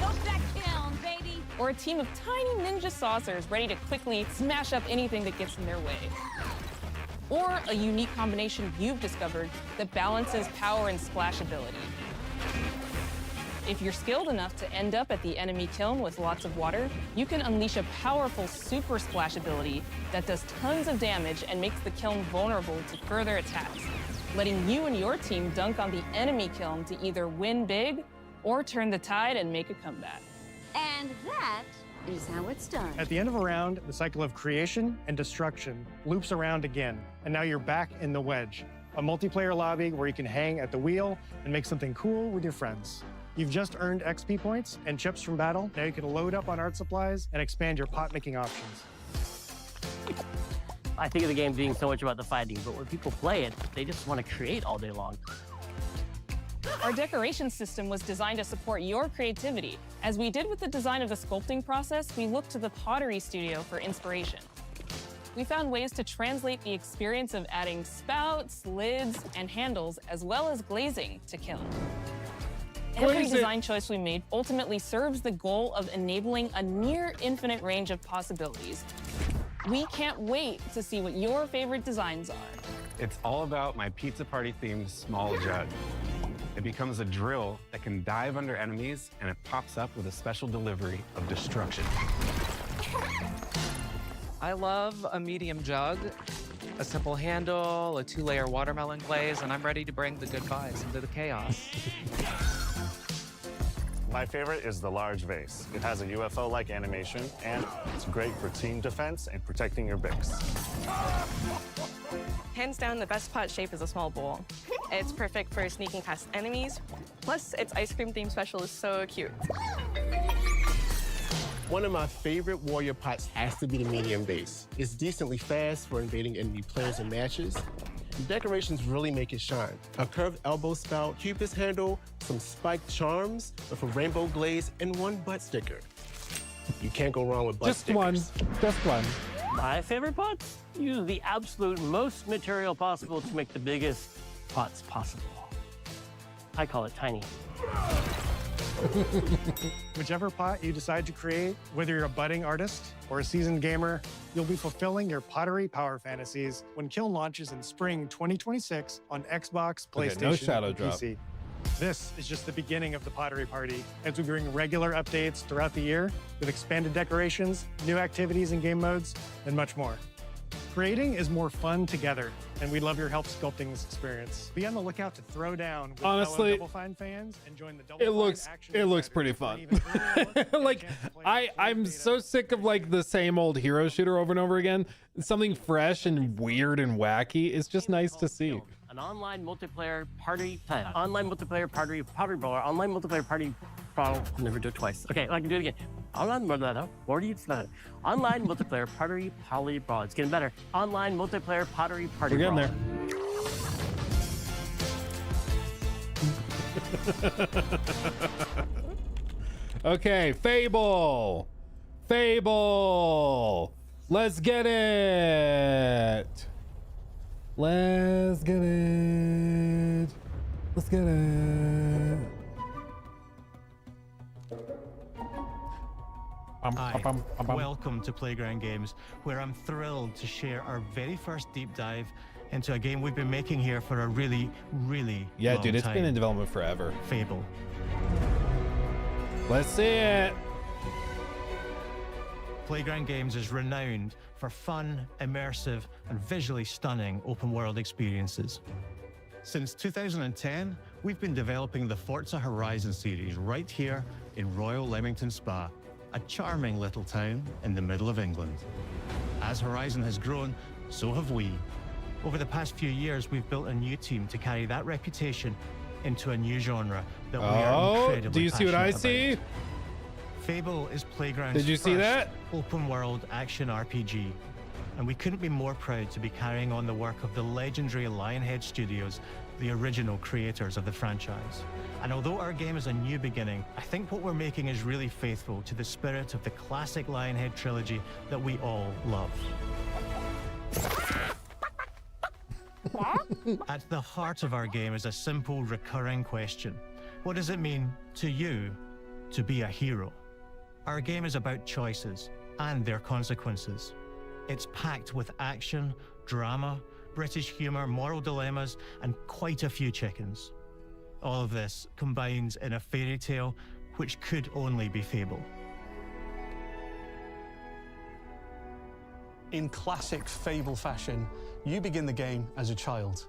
Go that kiln, baby! or a team of tiny ninja saucers ready to quickly smash up anything that gets in their way. Or a unique combination you've discovered that balances power and splashability. If you're skilled enough to end up at the enemy kiln with lots of water, you can unleash a powerful super splash ability that does tons of damage and makes the kiln vulnerable to further attacks, letting you and your team dunk on the enemy kiln to either win big or turn the tide and make a comeback. And that is how it's done. At the end of a round, the cycle of creation and destruction loops around again, and now you're back in the wedge, a multiplayer lobby where you can hang at the wheel and make something cool with your friends. You've just earned XP points and chips from battle. Now you can load up on art supplies and expand your pot-making options. I think of the game being so much about the fighting, but when people play it, they just want to create all day long. Our decoration system was designed to support your creativity. As we did with the design of the sculpting process, we looked to the Pottery Studio for inspiration. We found ways to translate the experience of adding spouts, lids, and handles, as well as glazing to kiln. Every design choice we made ultimately serves the goal of enabling a near infinite range of possibilities. We can't wait to see what your favorite designs are. It's all about my Pizza Party themed small jug. It becomes a drill that can dive under enemies, and it pops up with a special delivery of destruction. I love a medium jug, a simple handle, a 2-layer watermelon glaze, and I'm ready to bring the good vibes into the chaos. My favorite is the large vase. It has a UFO-like animation, and it's great for team defense and protecting your Bix. Hands down, the best pot shape is a small bowl. It's perfect for sneaking past enemies. Plus, its ice cream theme special is so cute. One of my favorite warrior pots has to be the medium base. It's decently fast for invading enemy players and matches. The decorations really make it shine. A curved elbow spout, cupid's handle, some spiked charms with a rainbow glaze, and one butt sticker. You can't go wrong with butt stickers. Just one. My favorite pots use the absolute most material possible to make the biggest pots possible. I call it tiny. Whichever pot you decide to create, whether you're a budding artist or a seasoned gamer, you'll be fulfilling your pottery power fantasies when Kiln launches in spring 2026 on Xbox, PlayStation, no shadow and drop. PC. This is just the beginning of the Pottery Party as we bring regular updates throughout the year with expanded decorations, new activities and game modes, and much more. Creating is more fun together, and we'd love your help sculpting this experience. Be on the lookout to throw down with Honestly, fellow Double Fine fans and join the Double Fine it looks pretty fun. Like I'm so sick of like the same old hero shooter over and over again. Something fresh and weird and wacky. It's just nice to see. An online multiplayer party, online multiplayer party brawler, online multiplayer party brawler. I'll never do it twice. Okay, I can do it again. Online multiplayer party poly brawler. It's getting better. Online multiplayer pottery party We're brawler. Okay, Fable. Let's get it. Let's get it. Hi, welcome to Playground Games, where I'm thrilled to share our very first deep dive into a game we've been making here for a really long dude, it's time. been in development forever. Fable. Let's see it. Playground Games is renowned for fun, immersive, and visually stunning open-world experiences. Since 2010, we've been developing the Forza Horizon series right here in Royal Leamington Spa, a charming little town in the middle of England. As Horizon has grown, so have we. Over the past few years, we've built a new team to carry that reputation into a new genre that we are incredibly do you see what I passionate see? about. Fable is Playground's Did you see first that? open-world action RPG, and we couldn't be more proud to be carrying on the work of the legendary Lionhead Studios, the original creators of the franchise. And although our game is a new beginning, I think what we're making is really faithful to the spirit of the classic Lionhead trilogy that we all love. At the heart of our game is a simple, recurring question. What does it mean to you to be a hero? Our game is about choices and their consequences. It's packed with action, drama, British humour, moral dilemmas, and quite a few chickens. All of this combines in a fairy tale which could only be fable. In classic Fable fashion, you begin the game as a child,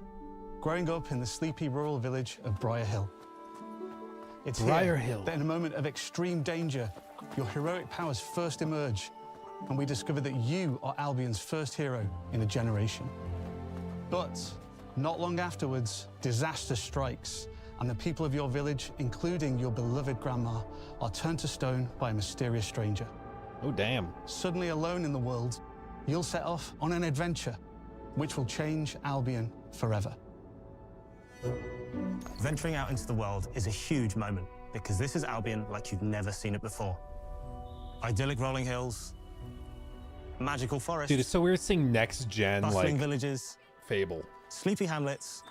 growing up in the sleepy rural village of Briar Hill. It's Briar here Hill. that in a moment of extreme danger, your heroic powers first emerge, and we discover that you are Albion's first hero in a generation. But not long afterwards, disaster strikes, and the people of your village, including your beloved grandma, are turned to stone by a mysterious stranger. Oh, damn. Suddenly alone in the world, you'll set off on an adventure which will change Albion forever. Venturing out into the world is a huge moment because this is Albion like you've never seen it before. Idyllic rolling hills, magical forests. Dude, it's so weird seeing next gen bustling like villages, Fable. sleepy hamlets,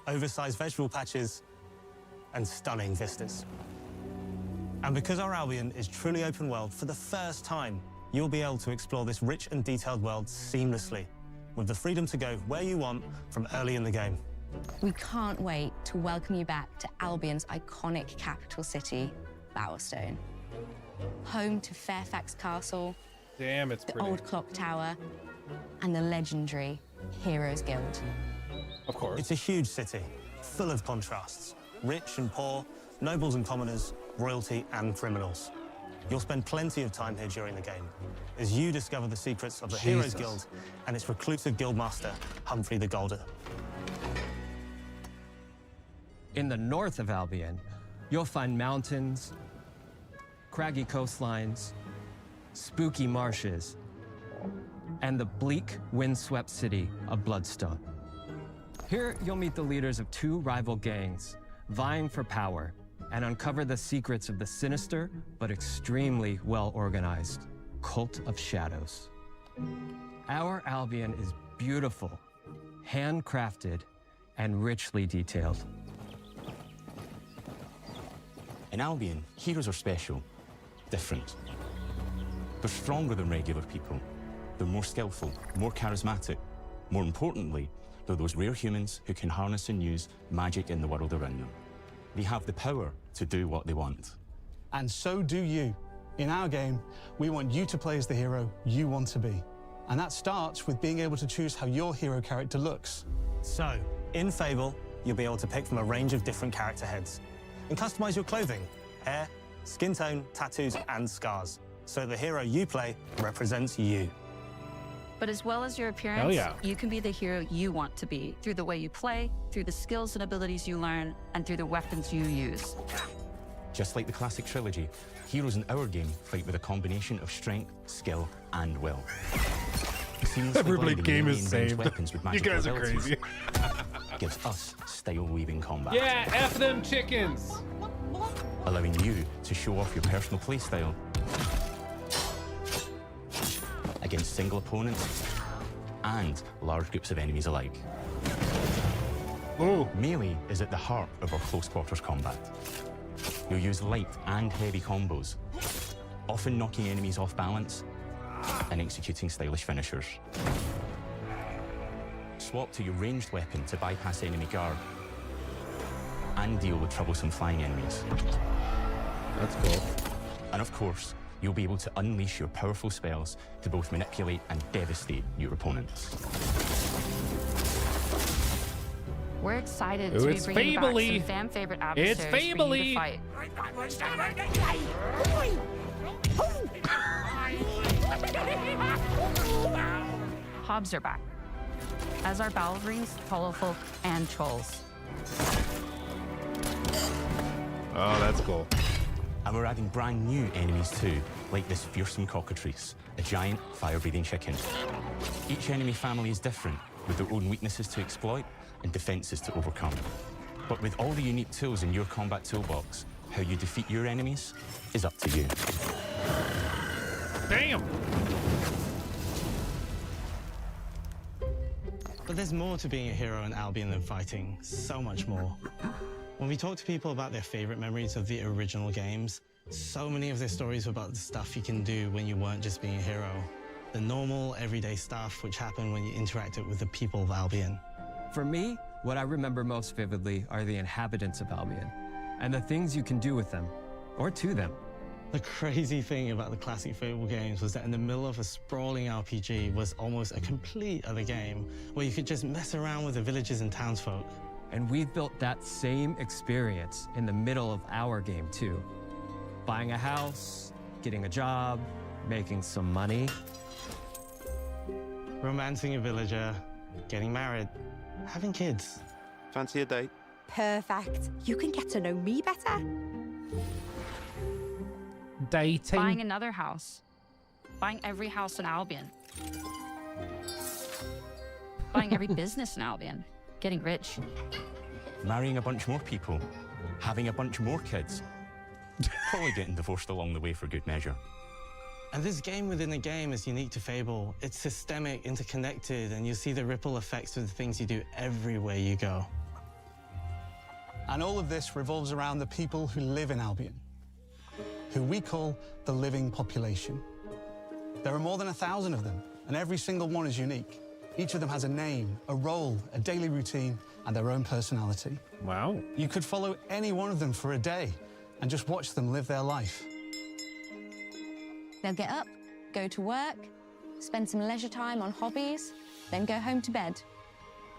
oversized vegetable patches, and stunning vistas. And because our Albion is truly open world, for the first time, you'll be able to explore this rich and detailed world seamlessly, with the freedom to go where you want from early in the game. We can't wait to welcome you back to Albion's iconic capital city, Bowerstone. Home to Fairfax Castle, Damn, it's the pretty. old clock tower, and the legendary Heroes Guild. Of course. It's a huge city, full of contrasts. Rich and poor, nobles and commoners, royalty and criminals. You'll spend plenty of time here during the game as you discover the secrets of the Heroes Guild and its reclusive guildmaster, Humphrey the Golden. In the north of Albion, you'll find mountains, craggy coastlines, spooky marshes, and the bleak, windswept city of Bloodstone. Here, you'll meet the leaders of two rival gangs, vying for power, and uncover the secrets of the sinister but extremely well-organized Cult of Shadows. Our Albion is beautiful, handcrafted, and richly detailed. In Albion, heroes are special, different. They're stronger than regular people. They're more skillful, more charismatic. More importantly, they're those rare humans who can harness and use magic in the world around them. They have the power to do what they want. And so do you. In our game, we want you to play as the hero you want to be. And that starts with being able to choose how your hero character looks. So, in Fable, you'll be able to pick from a range of different character heads and customize your clothing, hair, skin tone, tattoos, and scars, so the hero you play represents you. But as well as your appearance, Hell yeah. you can be the hero you want to be through the way you play, through the skills and abilities you learn, and through the weapons you use. Just like the classic trilogy, heroes in our game fight with a combination of strength, skill, and will. Seamlessly Everybody blending game many is ranged saved. weapons with You magical guys are abilities crazy. gives us style-weaving combat. Yeah, F them chickens. Allowing you to show off your personal playstyle against single opponents and large groups of enemies alike. Ooh. Melee is at the heart of our close quarters combat. You'll use light and heavy combos, often knocking enemies off balance and executing stylish finishers. Swap to your ranged weapon to bypass enemy guard and deal with troublesome flying enemies. That's cool. And of course, you'll be able to unleash your powerful spells to both manipulate and devastate your opponents. We're excited Ooh, to be it's bringing back Fable-y. some fan-favorite It's adversaries for you to Fable-y. fight. Hobbs are back, as are Balverines, Hollowfolk, and Trolls. Oh, that's cool. And we're adding brand new enemies too, like this fearsome cockatrice, a giant fire-breathing chicken. Each enemy family is different, with their own weaknesses to exploit and defenses to overcome. But with all the unique tools in your combat toolbox, how you defeat your enemies is up to you. Damn! But there's more to being a hero in Albion than fighting, so much more. When we talk to people about their favorite memories of the original games, So many of their stories were about the stuff you can do when you weren't just being a hero. The normal, everyday stuff which happened when you interacted with the people of Albion. For me, what I remember most vividly are the inhabitants of Albion and the things you can do with them, or to them. The crazy thing about the classic Fable games was that in the middle of a sprawling RPG was almost a complete other game where you could just mess around with the villagers and townsfolk. And we've built that same experience in the middle of our game too. Buying a house, getting a job, making some money. Romancing a villager, getting married, having kids. Fancy a date? Perfect. You can get to know me better. Dating. Buying another house. Buying every house in Albion. Buying every business in Albion. Getting rich. Marrying a bunch more people. Having a bunch more kids. Probably getting divorced along the way for good measure. And this game within a game is unique to Fable. It's systemic, interconnected, and you see the ripple effects of the things you do everywhere you go. And all of this revolves around the people who live in Albion, who we call the living population. There are more than 1,000 of them, and every single one is unique. Each of them has a name, a role, a daily routine, and their own personality. Wow. You could follow any one of them for a day and just watch them live their life. They'll get up, go to work, spend some leisure time on hobbies, then go home to bed.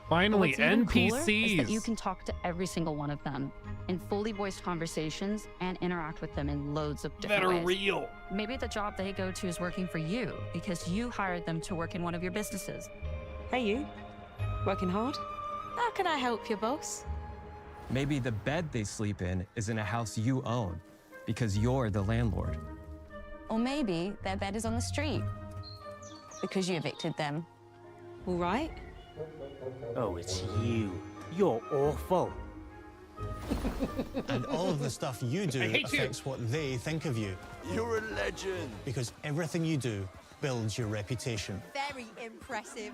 Finally, What's even cooler is NPCs. that you can talk to every single one of them in fully voiced conversations and interact with them in loads of different That are ways. real. Maybe the job they go to is working for you because you hired them to work in one of your businesses. Hey, you. Working hard? How can I help you, boss? Maybe the bed they sleep in is in a house you own because you're the landlord. Or maybe their bed is on the street because you evicted them. All right. Oh, it's you. You're awful. And all of the stuff you do affects what they think of you. You're a legend. Because everything you do builds your reputation. Very impressive.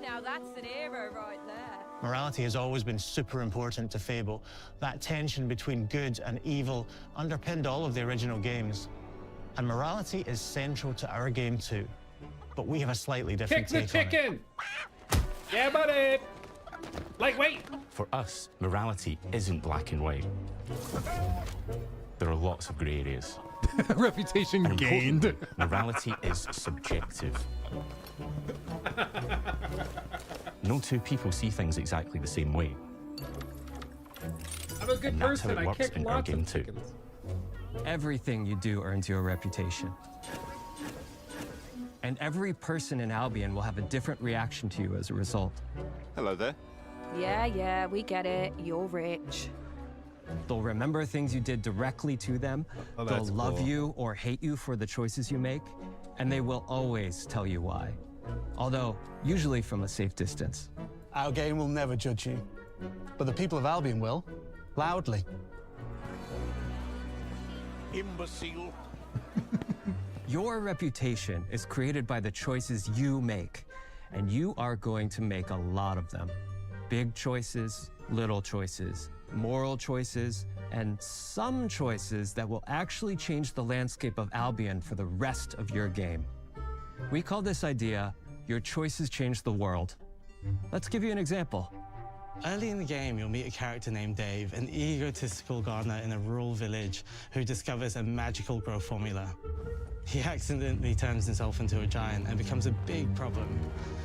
Now that's an hero right there. Morality has always been super important to Fable. That tension between good and evil underpinned all of the original games. And morality is central to our game too. But we have a slightly different Kick the take on it. chicken! Yeah, buddy! Like, wait! For us, morality isn't black and white. There are lots of grey areas. Reputation And gained. importantly, morality is subjective. No two people see things exactly the same way. I'm a good And that's how person. it I works kick in our lots game of too. chickens. Everything you do earns you a reputation. And every person in Albion will have a different reaction to you as a result. Hello there. Yeah, we get it. You're rich. They'll remember things you did directly to them. Oh, They'll that's love cool. you or hate you for the choices you make. And they will always tell you why. Although, usually from a safe distance. Our game will never judge you. But the people of Albion will, loudly. Imbecile. Your reputation is created by the choices you make. And you are going to make a lot of them. Big choices, little choices, moral choices, and some choices that will actually change the landscape of Albion for the rest of your game. We call this idea, your choices change the world. Let's give you an example. Early in the game, you'll meet a character named Dave, an egotistical gardener in a rural village who discovers a magical growth formula. He accidentally turns himself into a giant and becomes a big problem.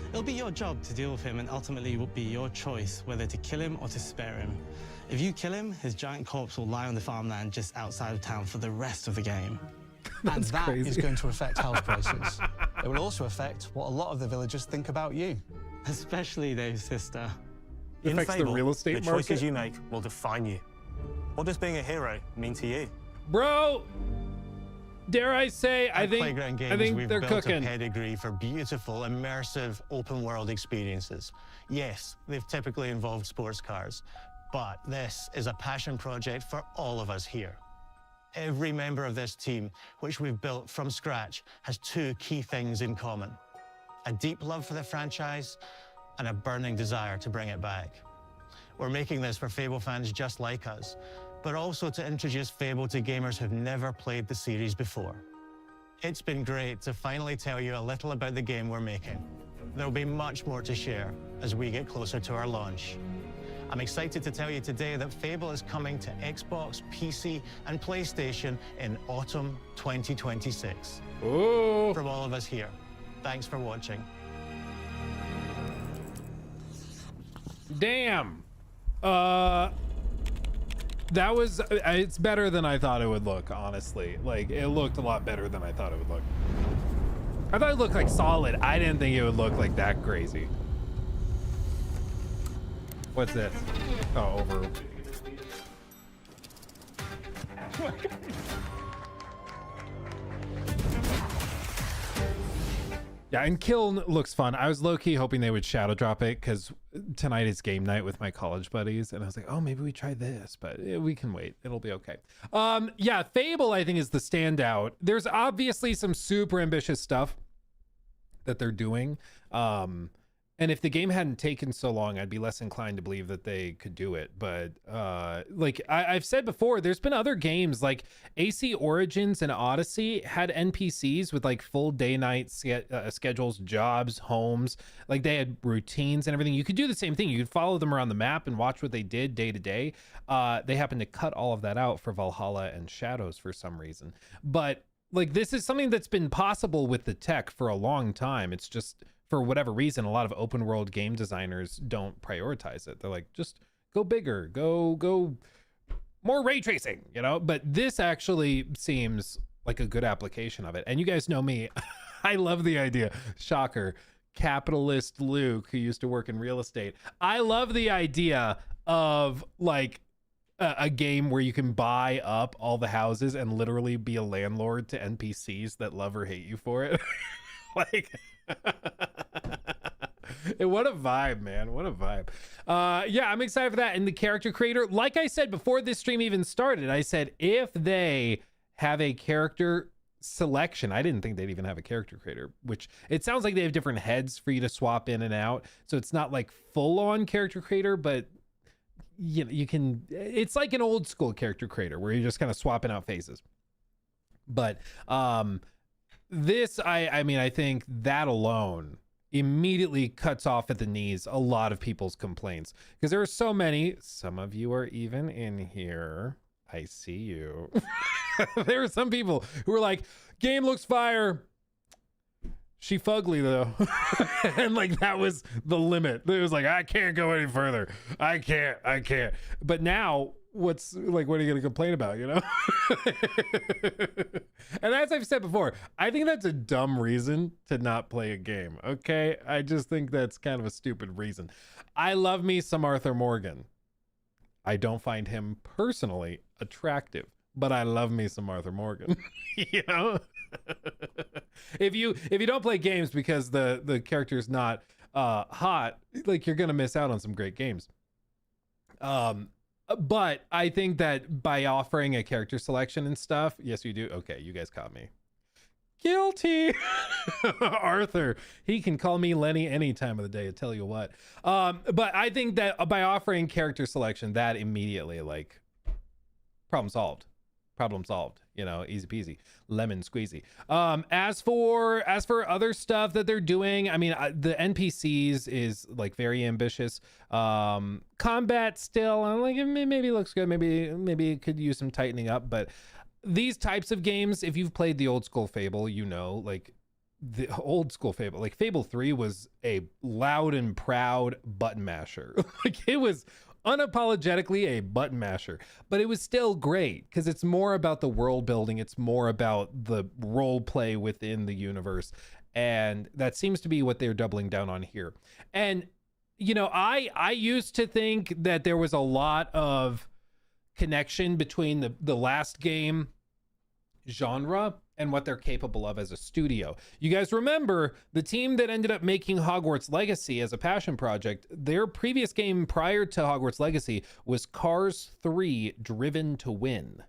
It'll be your job to deal with him, and ultimately it will be your choice whether to kill him or to spare him. If you kill him, his giant corpse will lie on the farmland just outside of town for the rest of the game. And that crazy. is going to affect house prices. It will also affect what a lot of the villagers think about you. Especially Dave's sister. It affects the real estate the market. choices you make will define you. What does being a hero mean to you? Bro! Dare I say, I At think, Playground Games, I think we've they're built cooking. a pedigree for beautiful, immersive, open-world experiences. Yes, they've typically involved sports cars, but this is a passion project for all of us here. Every member of this team, which we've built from scratch, has two key things in common: a deep love for the franchise and a burning desire to bring it back. We're making this for Fable fans just like us, but also to introduce Fable to gamers who've never played the series before. It's been great to finally tell you a little about the game we're making. There'll be much more to share as we get closer to our launch. I'm excited to tell you today that Fable is coming to Xbox, PC, and PlayStation in autumn 2026. Ooh. From all of us here, thanks for watching. Damn. That was, it's better than I thought it would look, honestly. Like, it looked a lot better than I thought it would look. I thought it looked like solid. I didn't think it would look like that crazy. What's this? Oh, over. Yeah, and Kill looks fun. I was low-key hoping they would shadow drop it because tonight is game night with my college buddies, and I was like, oh, maybe we try this, but we can wait. It'll be okay. Yeah, Fable, I think, is the standout. There's obviously some super ambitious stuff that they're doing. And if the game hadn't taken so long, I'd be less inclined to believe that they could do it. But like I've said before, there's been other games like AC Origins and Odyssey had NPCs with like full day-night schedules, jobs, homes. Like they had routines and everything. You could do the same thing. You could follow them around the map and watch what they did day to day. They happened to cut all of that out for Valhalla and Shadows for some reason. But like this is something that's been possible with the tech for a long time. It's just, for whatever reason, a lot of open world game designers don't prioritize it. They're like, just go bigger, go more ray tracing, you know? But this actually seems like a good application of it. And you guys know me, I love the idea. Shocker. Capitalist Luke, who used to work in real estate. I love the idea of like a game where you can buy up all the houses and literally be a landlord to NPCs that love or hate you for it. Like, what a vibe, man. What a vibe. Yeah, I'm excited for that. And the character creator, like I said before this stream even started, I said if they have a character selection, I didn't think they'd even have a character creator, which it sounds like they have different heads for you to swap in and out, so it's not like full-on character creator, but you can, it's like an old school character creator where you're just kind of swapping out faces. But this, I mean, I think that alone immediately cuts off at the knees a lot of people's complaints, because there are so many, some of you are even in here, I see you. There are some people who are like, game looks fire, she fugly though. And like that was the limit. It was like, I can't go any further, I can't. But now what's like, what are you gonna complain about, you know? And as I've said before, I think that's a dumb reason to not play a game. Okay, I just think that's kind of a stupid reason. I love me some Arthur Morgan. I don't find him personally attractive, but I love me some Arthur Morgan. You know? if you don't play games because the character is not hot, like you're gonna miss out on some great games. But I think that by offering a character selection and stuff, yes, you do. Okay, you guys caught me. Guilty. Arthur, he can call me Lenny any time of the day, I tell you what. But I think that by offering character selection, that immediately, like, problem solved, you know, easy peasy, lemon squeezy. As for other stuff that they're doing, I mean, the NPCs is like very ambitious. Combat still, I'm like, maybe it looks good, maybe it could use some tightening up. But these types of games, if you've played the old school Fable, you know, like the old school Fable, like Fable 3 was a loud and proud button masher. Like it was unapologetically a button masher, but it was still great because it's more about the world building, it's more about the role play within the universe, and that seems to be what they're doubling down on here. And you know, I used to think that there was a lot of connection between the last game genre and what they're capable of as a studio. You guys remember the team that ended up making Hogwarts Legacy as a passion project, their previous game prior to Hogwarts Legacy was Cars 3 Driven to Win.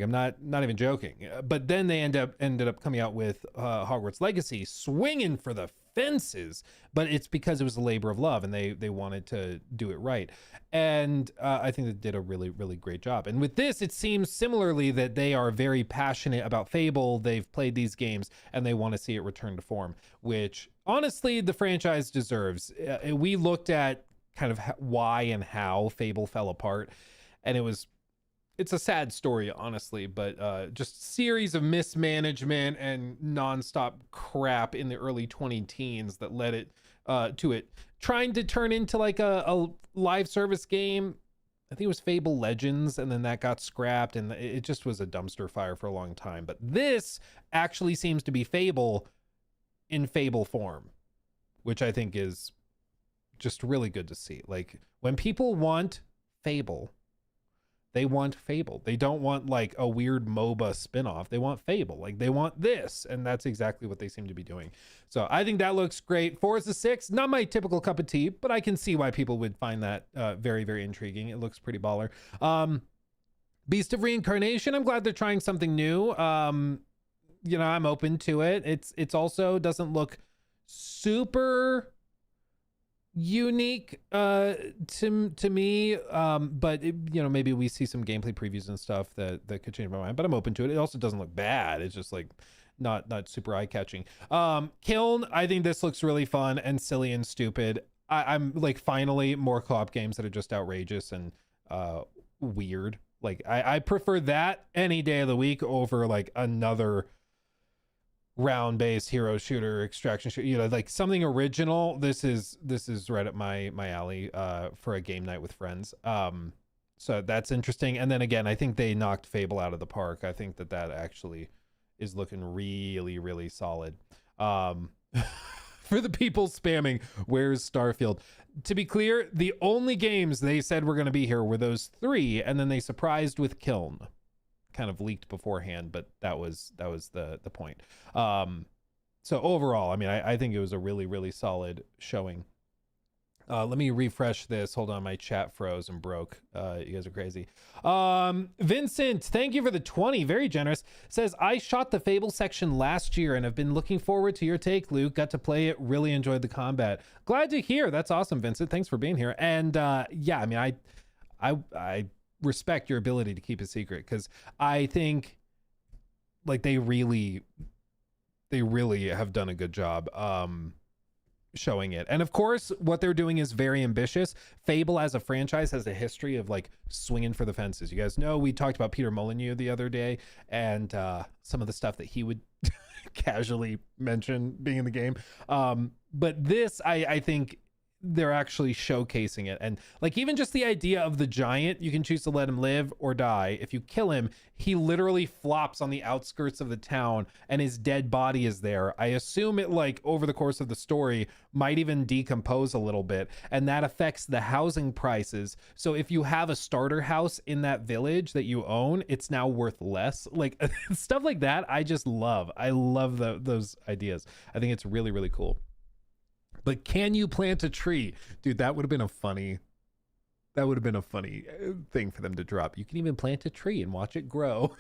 Like, I'm not even joking. But then they ended up coming out with Hogwarts Legacy, swinging for the fences, but it's because it was a labor of love and they wanted to do it right. And I think they did a really, really great job. And with this, it seems similarly that they are very passionate about Fable. They've played these games and they want to see it return to form, which honestly the franchise deserves. We looked at kind of why and how Fable fell apart, and it's a sad story, honestly, but just series of mismanagement and nonstop crap in the early 2010s that led it to it trying to turn into like a live service game. I think it was Fable Legends, and then that got scrapped, and it just was a dumpster fire for a long time. But this actually seems to be Fable in Fable form, which I think is just really good to see. Like, when people want Fable, they want Fable. They don't want like a weird MOBA spinoff. They want Fable. Like, they want this, and that's exactly what they seem to be doing. So I think that looks great. Forza 6, not my typical cup of tea, but I can see why people would find that very, very intriguing. It looks pretty baller. Beast of Reincarnation, I'm glad they're trying something new. You know, I'm open to it. It's also doesn't look super unique to me, but you know, maybe we see some gameplay previews and stuff that could change my mind, but I'm open to it. It also doesn't look bad. It's just like not super eye-catching. Kiln, I think this looks really fun and silly and stupid. I'm like, finally more co-op games that are just outrageous and weird. Like, I prefer that any day of the week over like another round-based hero shooter, extraction shooter, you know, like something original. This is right up my alley for a game night with friends. So that's interesting. And then again, I think they knocked Fable out of the park. I think that actually is looking really, really solid. For the people spamming, where's Starfield? To be clear, the only games they said were going to be here were those 3, and then they surprised with Kiln. Kind of leaked beforehand, but that was the point. So overall, I mean, I think it was a really, really solid showing. Let me refresh this. Hold on, my chat froze and broke. You guys are crazy. Vincent, thank you for the 20. Very generous. Says, I shot the Fable section last year and have been looking forward to your take, Luke. Got to play it. Really enjoyed the combat. Glad to hear. That's awesome, Vincent. Thanks for being here. And yeah, I mean, I respect your ability to keep a secret, because I think like they really have done a good job showing it. And of course, what they're doing is very ambitious. Fable as a franchise has a history of like swinging for the fences. You guys know we talked about Peter Molyneux the other day, and some of the stuff that he would casually mention being in the game. But this, I think they're actually showcasing it. And like, even just the idea of the giant, you can choose to let him live or die. If you kill him, he literally flops on the outskirts of the town and his dead body is there. I assume it, like, over the course of the story, might even decompose a little bit, and that affects the housing prices. So if you have a starter house in that village that you own, it's now worth less. Like, stuff like that, I just love. I love those ideas. I think it's really, really cool. But can you plant a tree? Dude, that would have been a funny thing for them to drop. You can even plant a tree and watch it grow.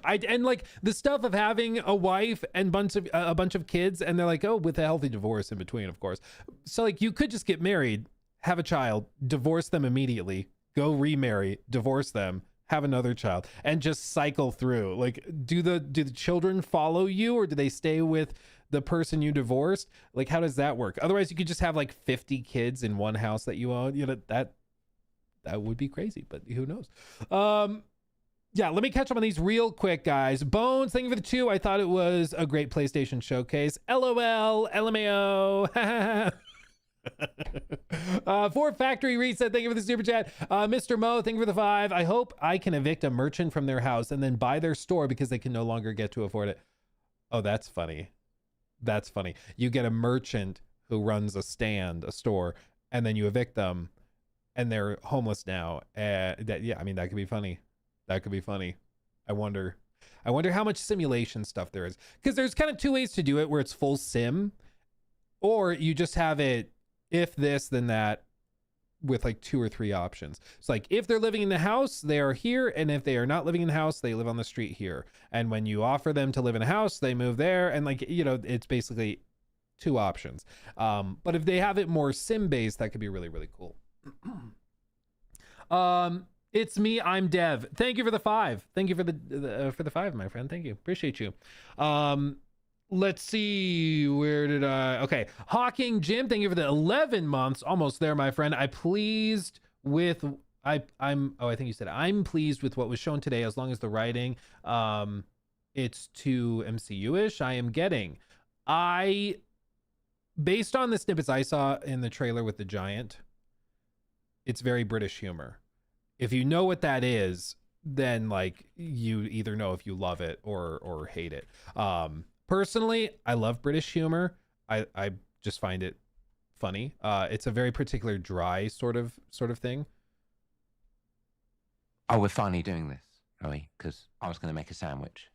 And like the stuff of having a wife and a bunch of kids, and they're like, oh, with a healthy divorce in between, of course. So like, you could just get married, have a child, divorce them immediately, go remarry, divorce them, have another child, and just cycle through. Like, do the children follow you, or do they stay with the person you divorced? Like, how does that work? Otherwise, you could just have like 50 kids in one house that you own. You know, that would be crazy, but who knows? Yeah, let me catch up on these real quick, guys. Bones, thank you for the 2. I thought it was a great PlayStation showcase. LOL, LMAO. Ford Factory Reset, thank you for the super chat. Mr. Mo, thank you for the 5. I hope I can evict a merchant from their house and then buy their store because they can no longer get to afford it. Oh, that's funny. That's funny. You get a merchant who runs a store, and then you evict them, and they're homeless now. Yeah, I mean, that could be funny. That could be funny. I wonder how much simulation stuff there is, because there's kind of 2 ways to do it, where it's full sim, or you just have it if this then that, with like 2 or 3 options. It's like if they're living in the house, they are here, and if they are not living in the house, they live on the street here. And when you offer them to live in a house, they move there, and like, you know, it's basically 2 options. But if they have it more sim based, that could be really, really cool. It's me, I'm Dev. Thank you for the 5. Thank you for the 5, my friend. Thank you, appreciate you. Let's see, where did okay, Hawking Jim, thank you for the 11 months. Almost there, my friend. I'm pleased with I think you said I'm pleased with what was shown today, as long as the writing it's too MCU-ish. I am getting, based on the snippets I saw in the trailer with the giant, it's very British humor. If you know what that is, then like you either know if you love it or hate it. Personally, I love British humor. I just find it funny. It's a very particular dry sort of thing. Oh, we're finally doing this, are we? Because I was going to make a sandwich.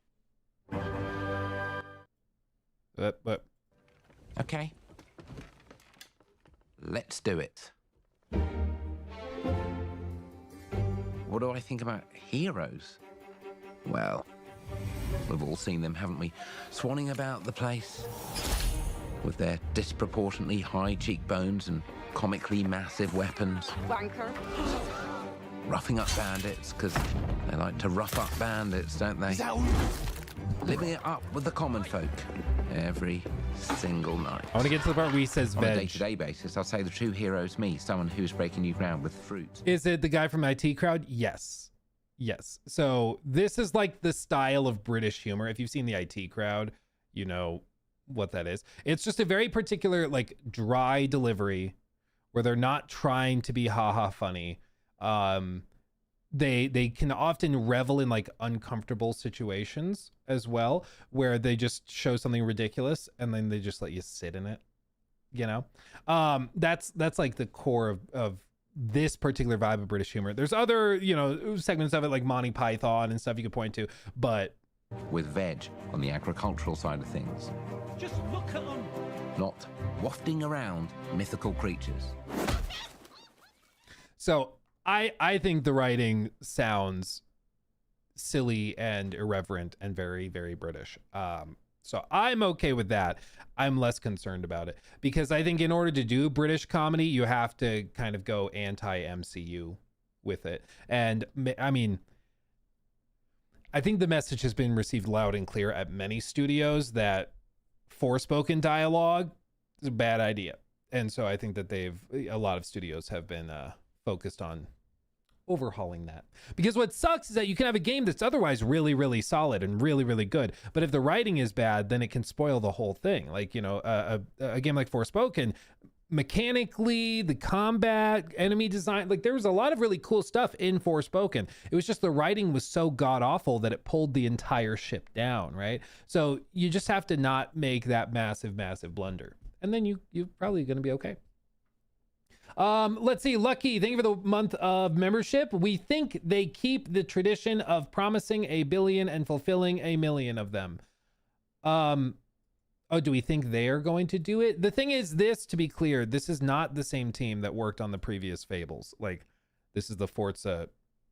But okay, let's do it. What do I think about heroes? Well, we've all seen them, haven't we? Swanning about the place with their disproportionately high cheekbones and comically massive weapons. Wanker. Roughing up bandits, because they like to rough up bandits, don't they? Living it up with the common folk every single night. I want to get to the part where he says On veg. a day-to-day basis, I'll say the true hero is me, someone who's breaking new ground with fruit. Is it the guy from IT Crowd? Yes. Yes. So this is like the style of British humor. If you've seen the IT Crowd, you know what that is. It's just a very particular, like, dry delivery where they're not trying to be haha funny. They can often revel in like uncomfortable situations as well, where they just show something ridiculous and then they just let you sit in it, you know. That's like the core of this particular vibe of British humor. There's other, you know, segments of it like Monty Python and stuff you could point to, but with veg on the agricultural side of things, Just look at them. not wafting around mythical creatures. so I think the writing sounds silly and irreverent and very, very British. So I'm okay with that. I'm less concerned about it because I think in order to do British comedy, you have to kind of go anti-MCU with it. And I mean, I think the message has been received loud and clear at many studios that Forspoken dialogue is a bad idea. And so I think that a lot of studios have been focused on overhauling that, because what sucks is that you can have a game that's otherwise really, really solid and really, really good, but if the writing is bad, then it can spoil the whole thing. Like, you know, a game like Forspoken, mechanically, the combat, enemy design, like there was a lot of really cool stuff in Forspoken. It was just the writing was so god awful that it pulled the entire ship down, right? So you just have to not make that massive blunder, and then you're probably going to be okay. Let's see. Lucky, thank you for the month of membership. We think they keep the tradition of promising 1 billion and fulfilling 1 million of them. Oh, do we think they are going to do it? The thing is, this, to be clear, this is not the same team that worked on the previous Fables. Like, this is the Forza,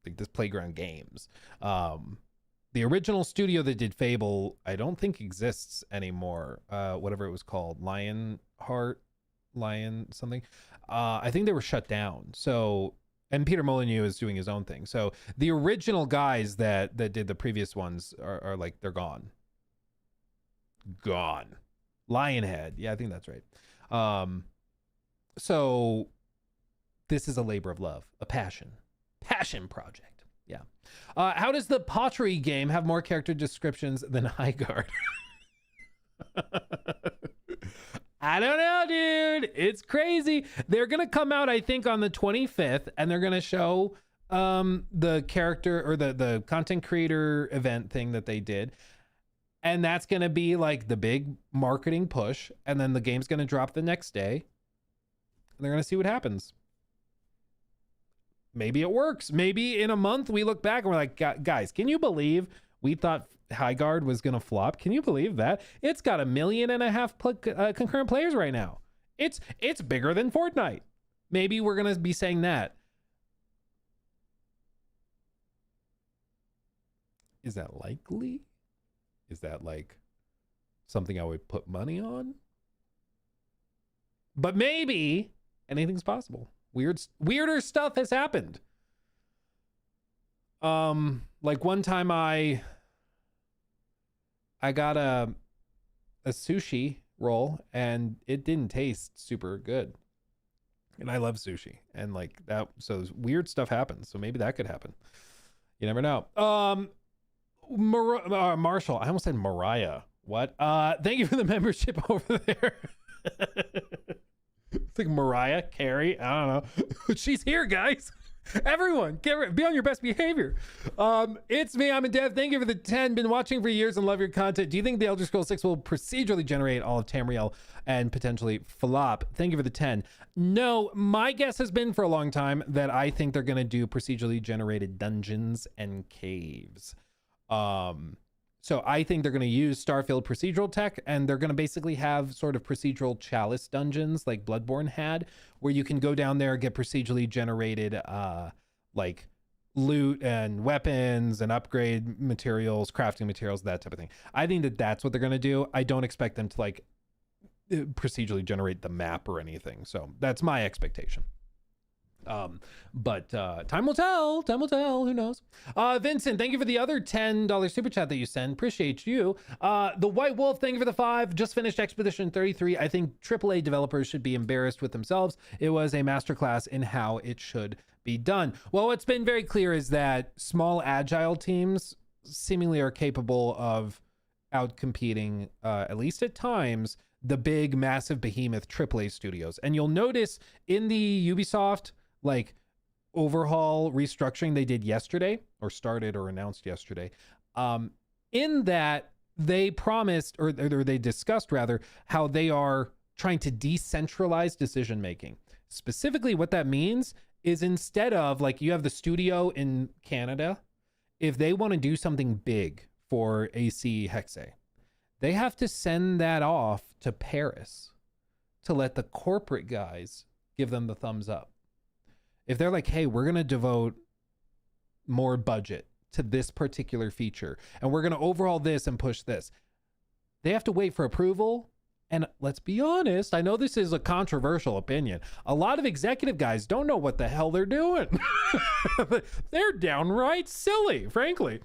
like this Playground Games. The original studio that did Fable, I don't think exists anymore. Whatever it was called, Lion something. I think they were shut down. So, and Peter Molyneux is doing his own thing. So the original guys that did the previous ones are like, they're gone. Lionhead. Yeah, I think that's right. So this is a labor of love, a passion project. Yeah. How does the Pottery game have more character descriptions than Highguard? I don't know, dude. It's crazy. They're going to come out, I think, on the 25th, and they're going to show the character or the content creator event thing that they did. And that's going to be like the big marketing push. And then the game's going to drop the next day. And they're going to see what happens. Maybe it works. Maybe in a month we look back and we're like, guys, can you believe we thought Highguard was going to flop? Can you believe that? It's got 1.5 million concurrent players right now. It's bigger than Fortnite. Maybe we're going to be saying that. Is that likely? Is that like something I would put money on? But maybe anything's possible. Weirder stuff has happened. Like one time I got a sushi roll and it didn't taste super good. And I love sushi and like that. So weird stuff happens. So maybe that could happen. You never know. Marshall, I almost said Mariah. What? Thank you for the membership over there. It's like Mariah Carey. I don't know. She's here, guys. Everyone, be on your best behavior. It's me. I'm in Dev. Thank you for the 10. Been watching for years and love your content. Do you think the Elder Scrolls 6 will procedurally generate all of Tamriel and potentially flop? Thank you for the 10. No, my guess has been for a long time that I think they're going to do procedurally generated dungeons and caves. So I think they're going to use Starfield procedural tech, and they're going to basically have sort of procedural chalice dungeons like Bloodborne had, where you can go down there, get procedurally generated like loot and weapons and upgrade materials, crafting materials, that type of thing. I think that that's what they're going to do. I don't expect them to like procedurally generate the map or anything. So that's my expectation. But time will tell. Who knows? Vincent, thank you for the other $10 super chat that you send. Appreciate you. The White Wolf, thank you for the 5. Just finished Expedition 33. I think AAA developers should be embarrassed with themselves. It was a masterclass in how it should be done. Well, what's been very clear is that small agile teams seemingly are capable of outcompeting, at least at times, the big, massive behemoth AAA studios. And you'll notice in the Ubisoft like overhaul restructuring they did yesterday, or started or announced yesterday, in that they promised, or they discussed rather, how they are trying to decentralize decision making. Specifically what that means is, instead of like, you have the studio in Canada, if they want to do something big for AC Hexe, they have to send that off to Paris to let the corporate guys give them the thumbs up. If they're like, hey, we're going to devote more budget to this particular feature, and we're going to overhaul this and push this, they have to wait for approval. And let's be honest, I know this is a controversial opinion. A lot of executive guys don't know what the hell they're doing. They're downright silly, frankly.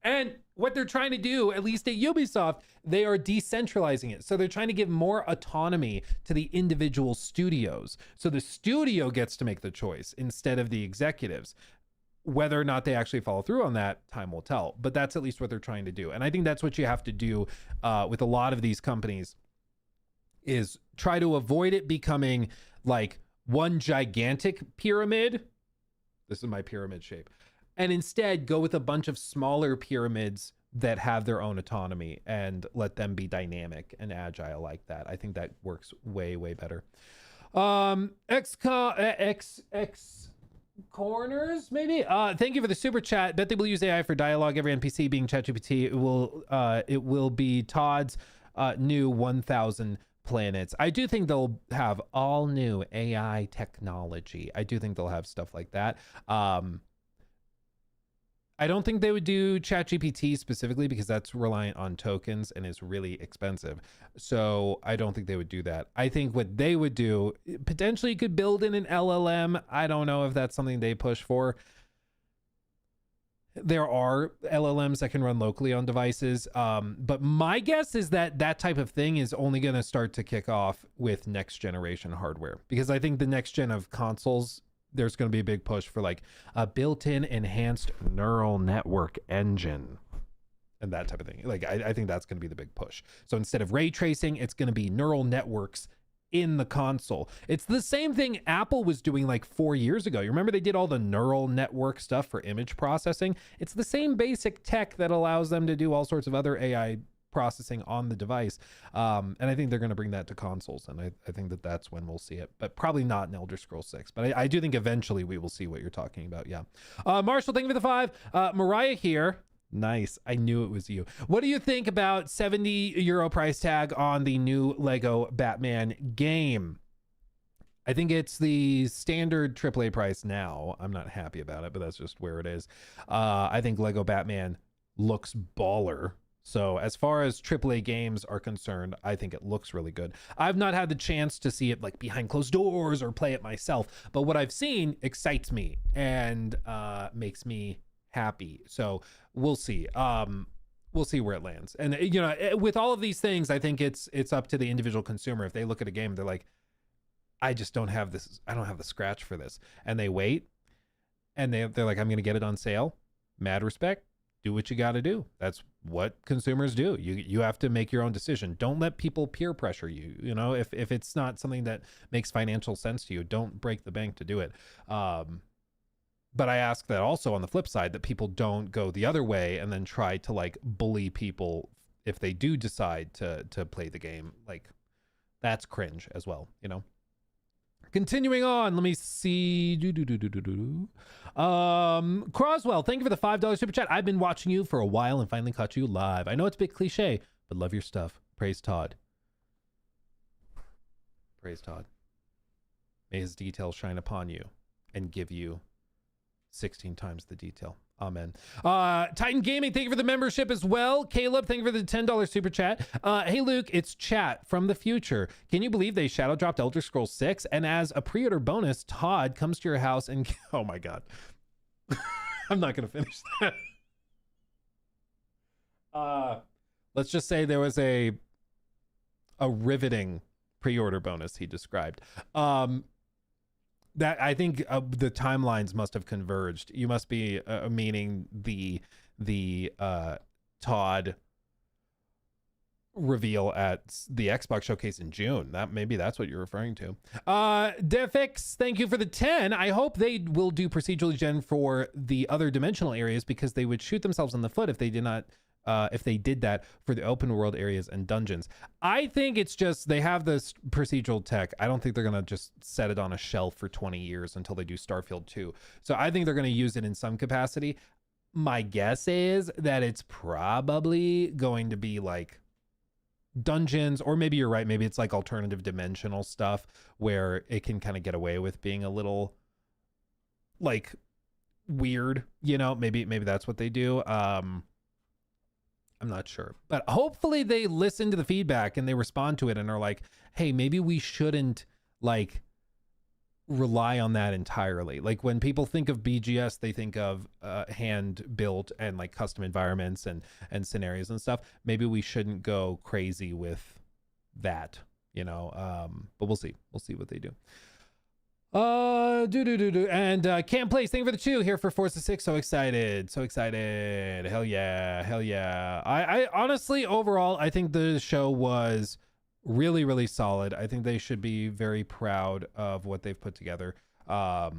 And what they're trying to do, at least at Ubisoft, they are decentralizing it. So they're trying to give more autonomy to the individual studios. So the studio gets to make the choice instead of the executives. Whether or not they actually follow through on that, time will tell. But that's at least what they're trying to do. And I think that's what you have to do with a lot of these companies, is try to avoid it becoming like one gigantic pyramid. This is my pyramid shape. And instead go with a bunch of smaller pyramids that have their own autonomy and let them be dynamic and agile like that. I think that works way, way better. X corners, maybe. Thank you for the super chat. Bet they will use AI for dialogue. Every NPC being ChatGPT. It will be Todd's new 1,000 planets. I do think they'll have all new AI technology. I do think they'll have stuff like that. I don't think they would do ChatGPT specifically, because that's reliant on tokens and is really expensive. So I don't think they would do that. I think what they would do, potentially could build in an LLM. I don't know if that's something they push for. There are LLMs that can run locally on devices. But my guess is that that type of thing is only going to start to kick off with next generation hardware, because I think the next gen of consoles, there's going to be a big push for like a built-in enhanced neural network engine and that type of thing. Like, I think that's going to be the big push. So instead of ray tracing, it's going to be neural networks in the console. It's the same thing Apple was doing like 4 years ago. You remember they did all the neural network stuff for image processing? It's the same basic tech that allows them to do all sorts of other AI processing on the device. And I think they're going to bring that to consoles. And I think that that's when we'll see it, but probably not in Elder Scrolls 6. But I do think eventually we will see what you're talking about. Yeah. Marshall, thank you for the 5. Mariah here. Nice. I knew it was you. What do you think about €70 price tag on the new Lego Batman game? I think it's the standard AAA price now. I'm not happy about it, but that's just where it is. I think Lego Batman looks baller. So as far as AAA games are concerned, I think it looks really good. I've not had the chance to see it like behind closed doors or play it myself, but what I've seen excites me and makes me happy. So we'll see. We'll see where it lands. And you know, with all of these things, I think it's up to the individual consumer. If they look at a game, they're like, I just don't have this. I don't have the scratch for this. And they wait and they're like, I'm going to get it on sale. Mad respect. Do what you got to do. That's what consumers do. You have to make your own decision. Don't let people peer pressure you. You know, if it's not something that makes financial sense to you, don't break the bank to do it. But I ask that also on the flip side, that people don't go the other way and then try to like bully people if they do decide to play the game. Like, that's cringe as well, you know. Continuing on, let me see. Croswell, thank you for the $5 super chat. I've been watching you for a while and finally caught you live. I know it's a bit cliche, but love your stuff. Praise Todd. Praise Todd. May his details shine upon you and give you 16 times the detail. Amen. Titan Gaming, thank you for the membership as well. Caleb, thank you for the $10 super chat. Hey Luke, it's chat from the future. Can you believe they shadow dropped Elder Scrolls 6? And as a pre-order bonus, Todd comes to your house and oh my god. I'm not gonna finish that. Let's just say there was a riveting pre-order bonus he described. That I think the timelines must have converged. You must be meaning the Todd reveal at the Xbox showcase in June. Maybe that's what you're referring to. Defix, thank you for the 10. I hope they will do procedurally gen for the other dimensional areas, because they would shoot themselves in the foot if they did not. If they did that for the open world areas and dungeons. I think it's just they have this procedural tech. I don't think they're going to just set it on a shelf for 20 years until they do Starfield 2. So I think they're going to use it in some capacity. My guess is that it's probably going to be like dungeons, or maybe you're right. Maybe it's like alternative dimensional stuff where it can kind of get away with being a little like weird, you know, maybe that's what they do. I'm not sure, but hopefully they listen to the feedback and they respond to it and are like, hey, maybe we shouldn't like rely on that entirely. Like when people think of BGS, they think of hand built and like custom environments and scenarios and stuff. Maybe we shouldn't go crazy with that, you know, but we'll see what they do. And Cam Place, thank you for the 2 here for Forza 6. So excited. Hell yeah. I honestly, overall, I think the show was really, really solid. I think they should be very proud of what they've put together. Yeah,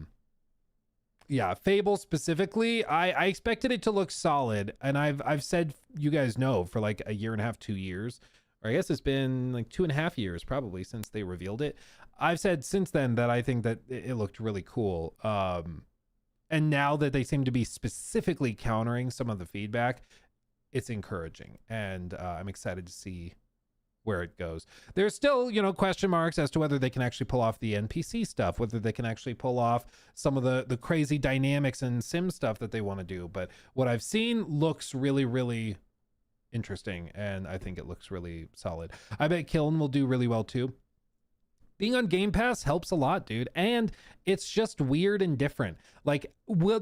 Fable specifically, I expected it to look solid, and I've said, you guys know, for like a year and a half, 2 years, or I guess it's been like 2.5 years probably since they revealed it. I've said since then that I think that it looked really cool. And now that they seem to be specifically countering some of the feedback, it's encouraging. And I'm excited to see where it goes. There's still, you know, question marks as to whether they can actually pull off the NPC stuff, whether they can actually pull off some of the crazy dynamics and sim stuff that they want to do. But what I've seen looks really, really interesting. And I think it looks really solid. I bet Kiln will do really well too. Being on Game Pass helps a lot, dude. And it's just weird and different. Like,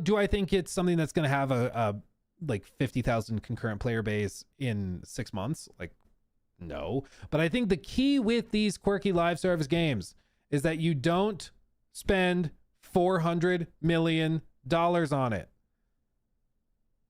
do I think it's something that's going to have a like 50,000 concurrent player base in 6 months? Like, no. But I think the key with these quirky live service games is that you don't spend $400 million on it.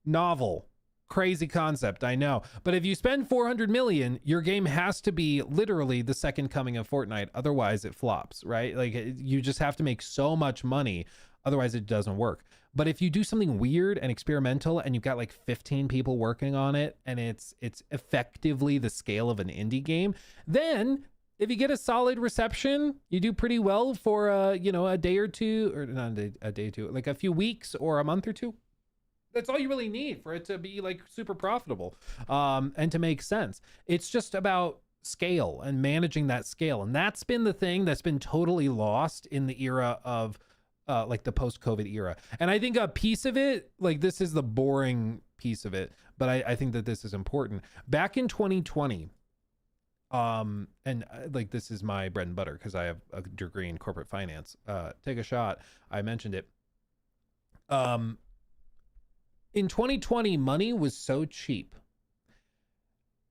Novel. Crazy concept, I know. But if you spend 400 million, your game has to be literally the second coming of Fortnite. Otherwise it flops, right? Like you just have to make so much money. Otherwise it doesn't work. But if you do something weird and experimental and you've got like 15 people working on it and it's effectively the scale of an indie game, then if you get a solid reception, you do pretty well for you know, a day or two, or not a day or two, like a few weeks or a month or two. That's all you really need for it to be like super profitable and to make sense. It's just about scale and managing that scale. And that's been the thing that's been totally lost in the era of like the post-COVID era. And I think a piece of it, like this is the boring piece of it, but I think that this is important. Back in 2020, like this is my bread and butter because I have a degree in corporate finance. Take a shot. I mentioned it. In 2020, money was so cheap.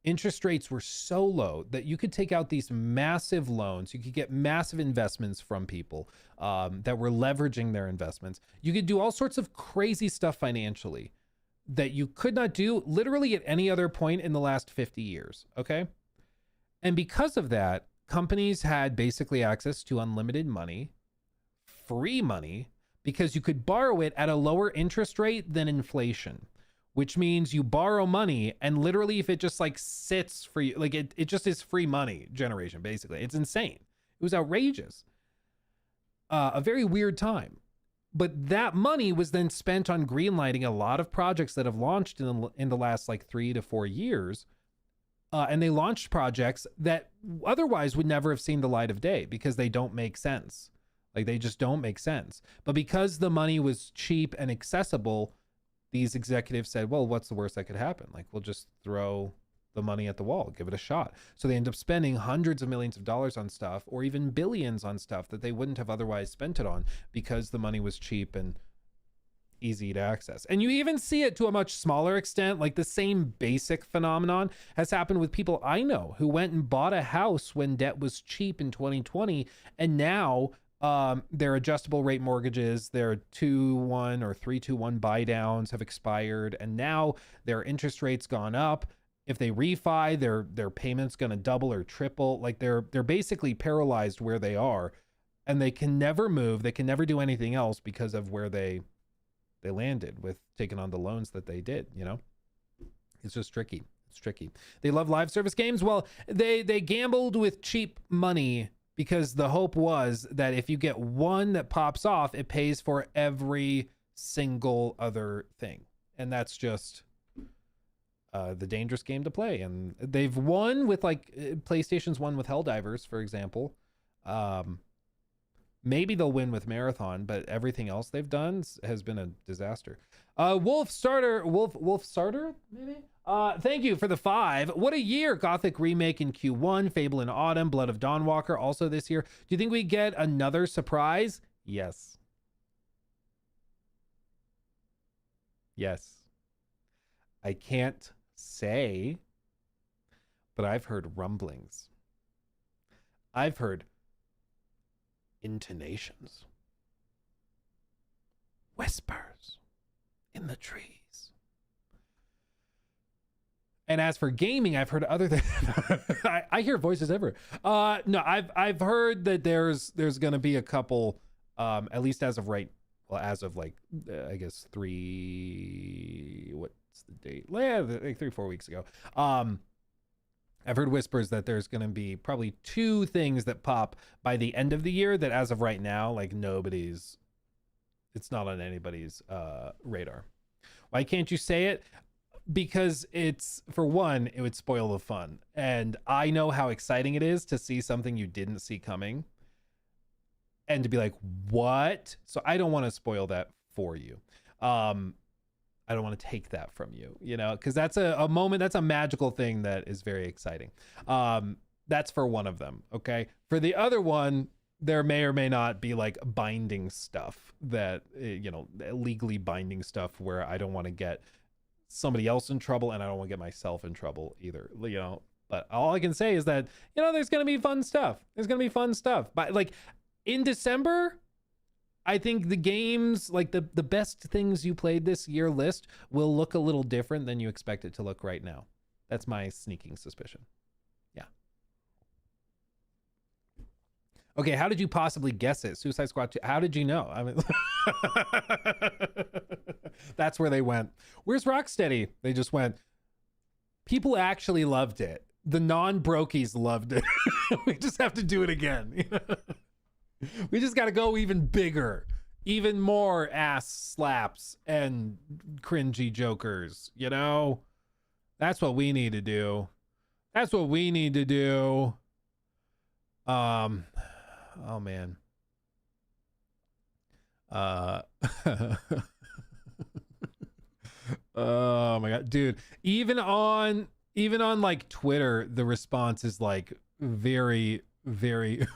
Interest rates were so low that you could take out these massive loans. You could get massive investments from people that were leveraging their investments. You could do all sorts of crazy stuff financially that you could not do literally at any other point in the last 50 years. Okay. And because of that, companies had basically access to unlimited money, free money, because you could borrow it at a lower interest rate than inflation, which means you borrow money and literally if it just like sits for you, like it just is free money generation, basically. It's insane. It was outrageous. A very weird time. But that money was then spent on greenlighting a lot of projects that have launched in the last like 3 to 4 years. And they launched projects that otherwise would never have seen the light of day because they don't make sense. Like they just don't make sense. But because the money was cheap and accessible, these executives said, well, what's the worst that could happen? Like, we'll just throw the money at the wall, give it a shot. So they end up spending hundreds of millions of dollars on stuff or even billions on stuff that they wouldn't have otherwise spent it on because the money was cheap and easy to access. And you even see it to a much smaller extent. Like the same basic phenomenon has happened with people I know who went and bought a house when debt was cheap in 2020. And now their adjustable rate mortgages, their 2-1 or 3-2-1 buy downs have expired. And now their interest rates gone up. If they refi, their payment's going to double or triple. Like they're basically paralyzed where they are and they can never move. They can never do anything else because of where they landed with taking on the loans that they did, you know? It's just tricky. It's tricky. They love live service games. Well, they gambled with cheap money because the hope was that if you get one that pops off, it pays for every single other thing. And that's just the dangerous game to play. And they've won with like PlayStation's won with Helldivers, for example. Maybe they'll win with Marathon, but everything else they've done has been a disaster. Wolf Starter, maybe? Thank you for the 5. What a year. Gothic remake in Q1, Fable in autumn, Blood of Dawnwalker also this year. Do you think we get another surprise? Yes. Yes. I can't say, but I've heard rumblings. I've heard intonations, whispers in the trees. And as for gaming, I've heard other things. I hear voices everywhere. No, I've heard that there's going to be a couple, at least as of like I guess 3. What's the date? Yeah, like 3-4 weeks ago. I've heard whispers that there's going to be probably 2 things that pop by the end of the year that as of right now, like it's not on anybody's radar. Why can't you say it? Because it's, for one, it would spoil the fun. And I know how exciting it is to see something you didn't see coming and to be like, what? So I don't want to spoil that for you. I don't want to take that from you, you know, because that's a moment, that's a magical thing that is very exciting. That's for one of them, okay? For the other one, there may or may not be like binding stuff that, you know, legally binding stuff where I don't want to get somebody else in trouble and I don't want to get myself in trouble either, you know. But all I can say is that, you know, there's going to be fun stuff. There's going to be fun stuff. But like in December, I think the games, like the best things you played this year list will look a little different than you expect it to look right now. That's my sneaking suspicion. Yeah. Okay, how did you possibly guess it? Suicide Squad 2. How did you know? I mean, that's where they went. Where's Rocksteady? They just went, people actually loved it. The non-brokies loved it. We just have to do it again. We just got to go even bigger, even more ass slaps and cringy jokers, you know? That's what we need to do. That's what we need to do. Oh man. Oh my god, dude. Even on like Twitter, the response is like very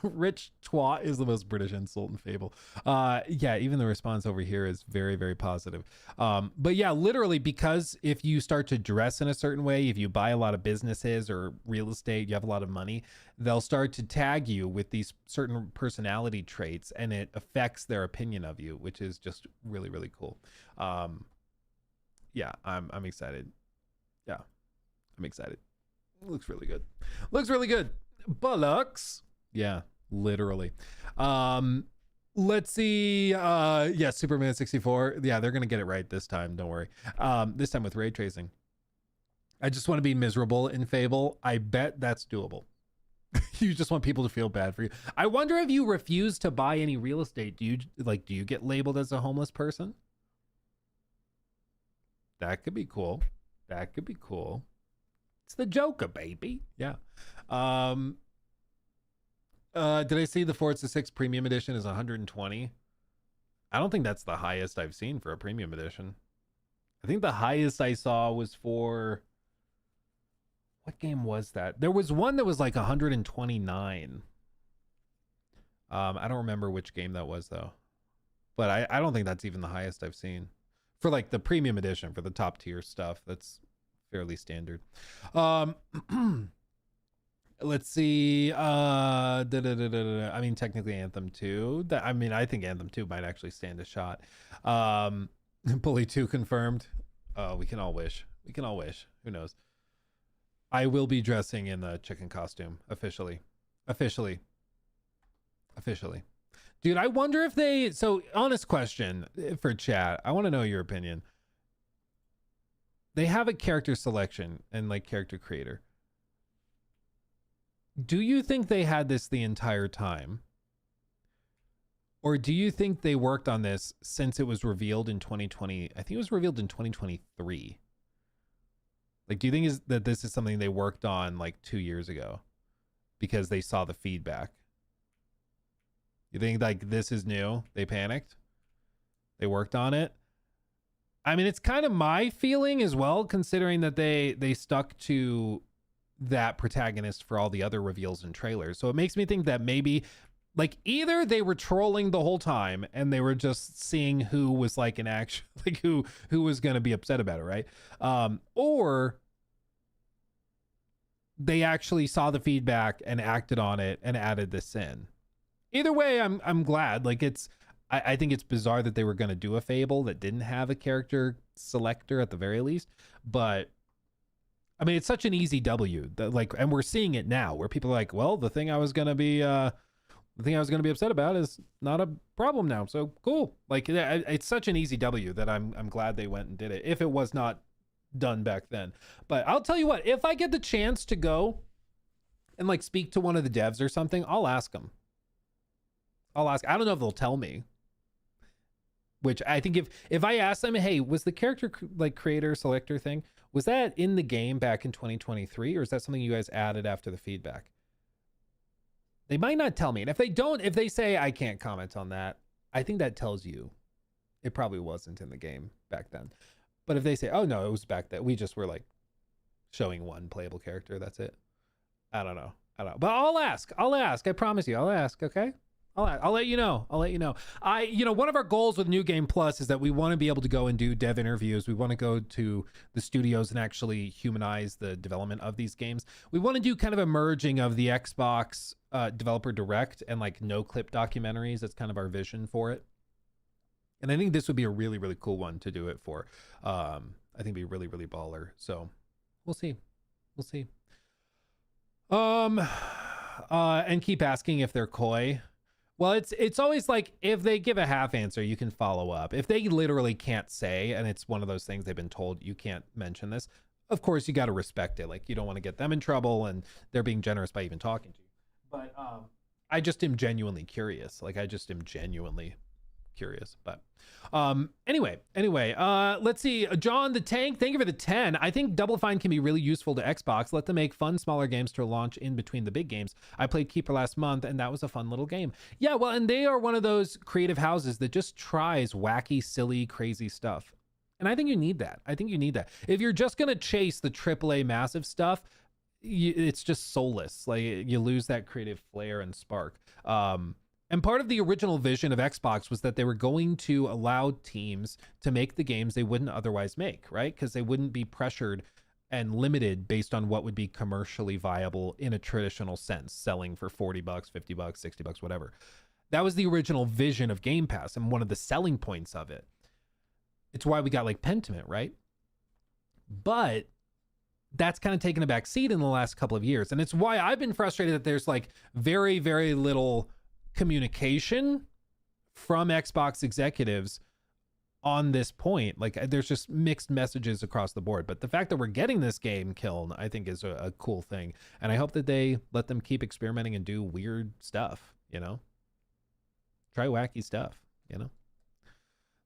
rich twat is the most British insult in Fable. Yeah, even the response over here is very positive. But yeah, literally, because if you start to dress in a certain way, if you buy a lot of businesses or real estate, you have a lot of money, they'll start to tag you with these certain personality traits, and it affects their opinion of you, which is just really cool. Yeah, I'm excited. Yeah, I'm excited. Looks really good. Looks really good. Bullocks. Yeah, literally. Let's see. Yeah, Superman 64. Yeah, they're gonna get it right this time. Don't worry. This time with ray tracing. I just want to be miserable in Fable. I bet that's doable. You just want people to feel bad for you. I wonder if you refuse to buy any real estate, do you get labeled as a homeless person? That could be cool. That could be cool. It's the Joker, baby. Yeah. Did I see the Forza 6 Premium Edition is 120? I don't think that's the highest I've seen for a Premium Edition. I think the highest I saw was for... What game was that? There was one that was like 129. I don't remember which game that was, though. But I don't think that's even the highest I've seen. For like the Premium Edition, for the top tier stuff. That's fairly standard. Let's see. I mean, technically Anthem 2. I think Anthem 2 might actually stand a shot. Bully 2 confirmed. Oh, we can all wish. We can all wish. Who knows? I will be dressing in the chicken costume officially. Dude, I wonder if they... So, honest question for chat. I want to know your opinion. They have a character selection and like character creator. Do you think they had this the entire time? Or do you think they worked on this since it was revealed in 2020? I think it was revealed in 2023. Like, do you think that this is something they worked on like 2 years ago because they saw the feedback? You think like this is new? They panicked? They worked on it? I mean, it's kind of my feeling as well, considering that they stuck to that protagonist for all the other reveals and trailers. So it makes me think that maybe like either they were trolling the whole time and they were just seeing who was like in action, like who was going to be upset about it, right? Or they actually saw the feedback and acted on it and added this in. Either way, I'm glad. Like I think it's bizarre that they were going to do a Fable that didn't have a character selector at the very least, but I mean, it's such an easy W that like, and we're seeing it now where people are like, well, the thing I was going to be upset about is not a problem now. So cool. Like it's such an easy W that I'm glad they went and did it if it was not done back then. But I'll tell you what, if I get the chance to go and like speak to one of the devs or something, I'll ask them. I don't know if they'll tell me, which I think if I ask them, hey, was the character like creator selector thing, was that in the game back in 2023 or is that something you guys added after the feedback? They might not tell me. And if they say I can't comment on that, I think that tells you it probably wasn't in the game back then. But if they say, oh no, it was back then, we just were like showing one playable character, that's it. I don't know. But I'll ask. I promise you, I'll ask, okay? I'll let you know. One of our goals with New Game Plus is that we want to be able to go and do dev interviews. We want to go to the studios and actually humanize the development of these games. We want to do kind of a merging of the Xbox developer direct and like no clip documentaries. That's kind of our vision for it. And I think this would be a really, really cool one to do it for. I think it'd be really, really baller. So we'll see. And keep asking if they're coy. Well, it's always like if they give a half answer, you can follow up. If they literally can't say, and it's one of those things they've been told you can't mention this, of course you got to respect it. Like you don't want to get them in trouble, and they're being generous by even talking to you. But I just am genuinely curious. Like I just am genuinely curious. But anyway, let's see. John the Tank, thank you for the 10. I think Double Fine can be really useful to Xbox. Let them make fun, smaller games to launch in between the big games. I played Keeper last month, and that was a fun little game. Yeah, well, and they are one of those creative houses that just tries wacky, silly, crazy stuff. And I think you need that. If you're just going to chase the AAA massive stuff, it's just soulless. Like, you lose that creative flair and spark. And part of the original vision of Xbox was that they were going to allow teams to make the games they wouldn't otherwise make, right? Because they wouldn't be pressured and limited based on what would be commercially viable in a traditional sense, selling for $40, $50, $60, whatever. That was the original vision of Game Pass and one of the selling points of it. It's why we got like Pentiment, right? But that's kind of taken a back seat in the last couple of years. And it's why I've been frustrated that there's like very, very little communication from Xbox executives on this point. Like, there's just mixed messages across the board. But the fact that we're getting this game, Kiln, I think is a cool thing. And I hope that they let them keep experimenting and do weird stuff, you know? Try wacky stuff, you know?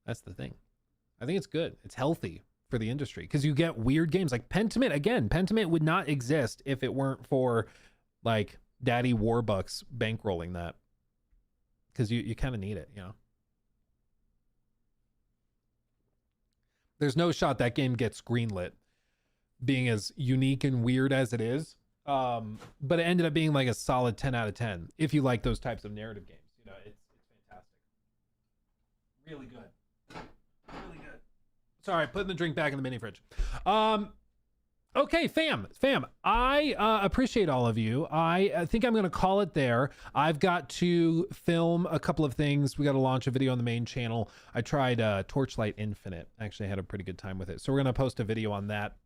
That's the thing. I think it's good. It's healthy for the industry because you get weird games like Pentiment. Again, Pentiment would not exist if it weren't for like Daddy Warbucks bankrolling that, because you kind of need it, you know. There's no shot that game gets greenlit, being as unique and weird as it is. But it ended up being like a solid 10 out of 10 if you like those types of narrative games. You know, it's fantastic. Really good. Really good. Sorry, putting the drink back in the mini fridge. Okay, fam, I appreciate all of you. I think I'm going to call it there. I've got to film a couple of things. We got to launch a video on the main channel. I tried Torchlight Infinite. Actually, I had a pretty good time with it. So we're going to post a video on that.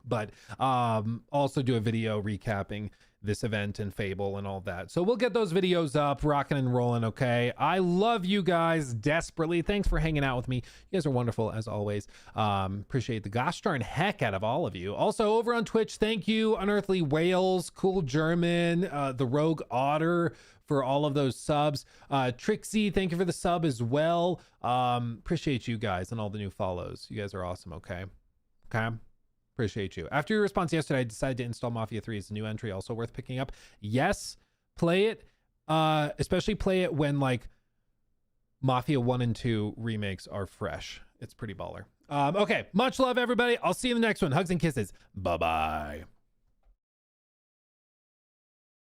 But also do a video recapping this event and Fable and all that. So we'll get those videos up, rocking and rolling, okay? I love you guys desperately. Thanks for hanging out with me. You guys are wonderful, as always. Appreciate the gosh darn heck out of all of you. Also, over on Twitch, thank you, Unearthly Whales, Cool German, the Rogue Otter, for all of those subs. Trixie, thank you for the sub as well. Appreciate you guys and all the new follows. You guys are awesome, okay? Okay? Appreciate you. After your response yesterday, I decided to install Mafia 3 as a new entry, also worth picking up. Yes, play it. Especially play it when like Mafia 1 and 2 remakes are fresh. It's pretty baller. Okay, much love, everybody. I'll see you in the next one. Hugs and kisses. Bye-bye.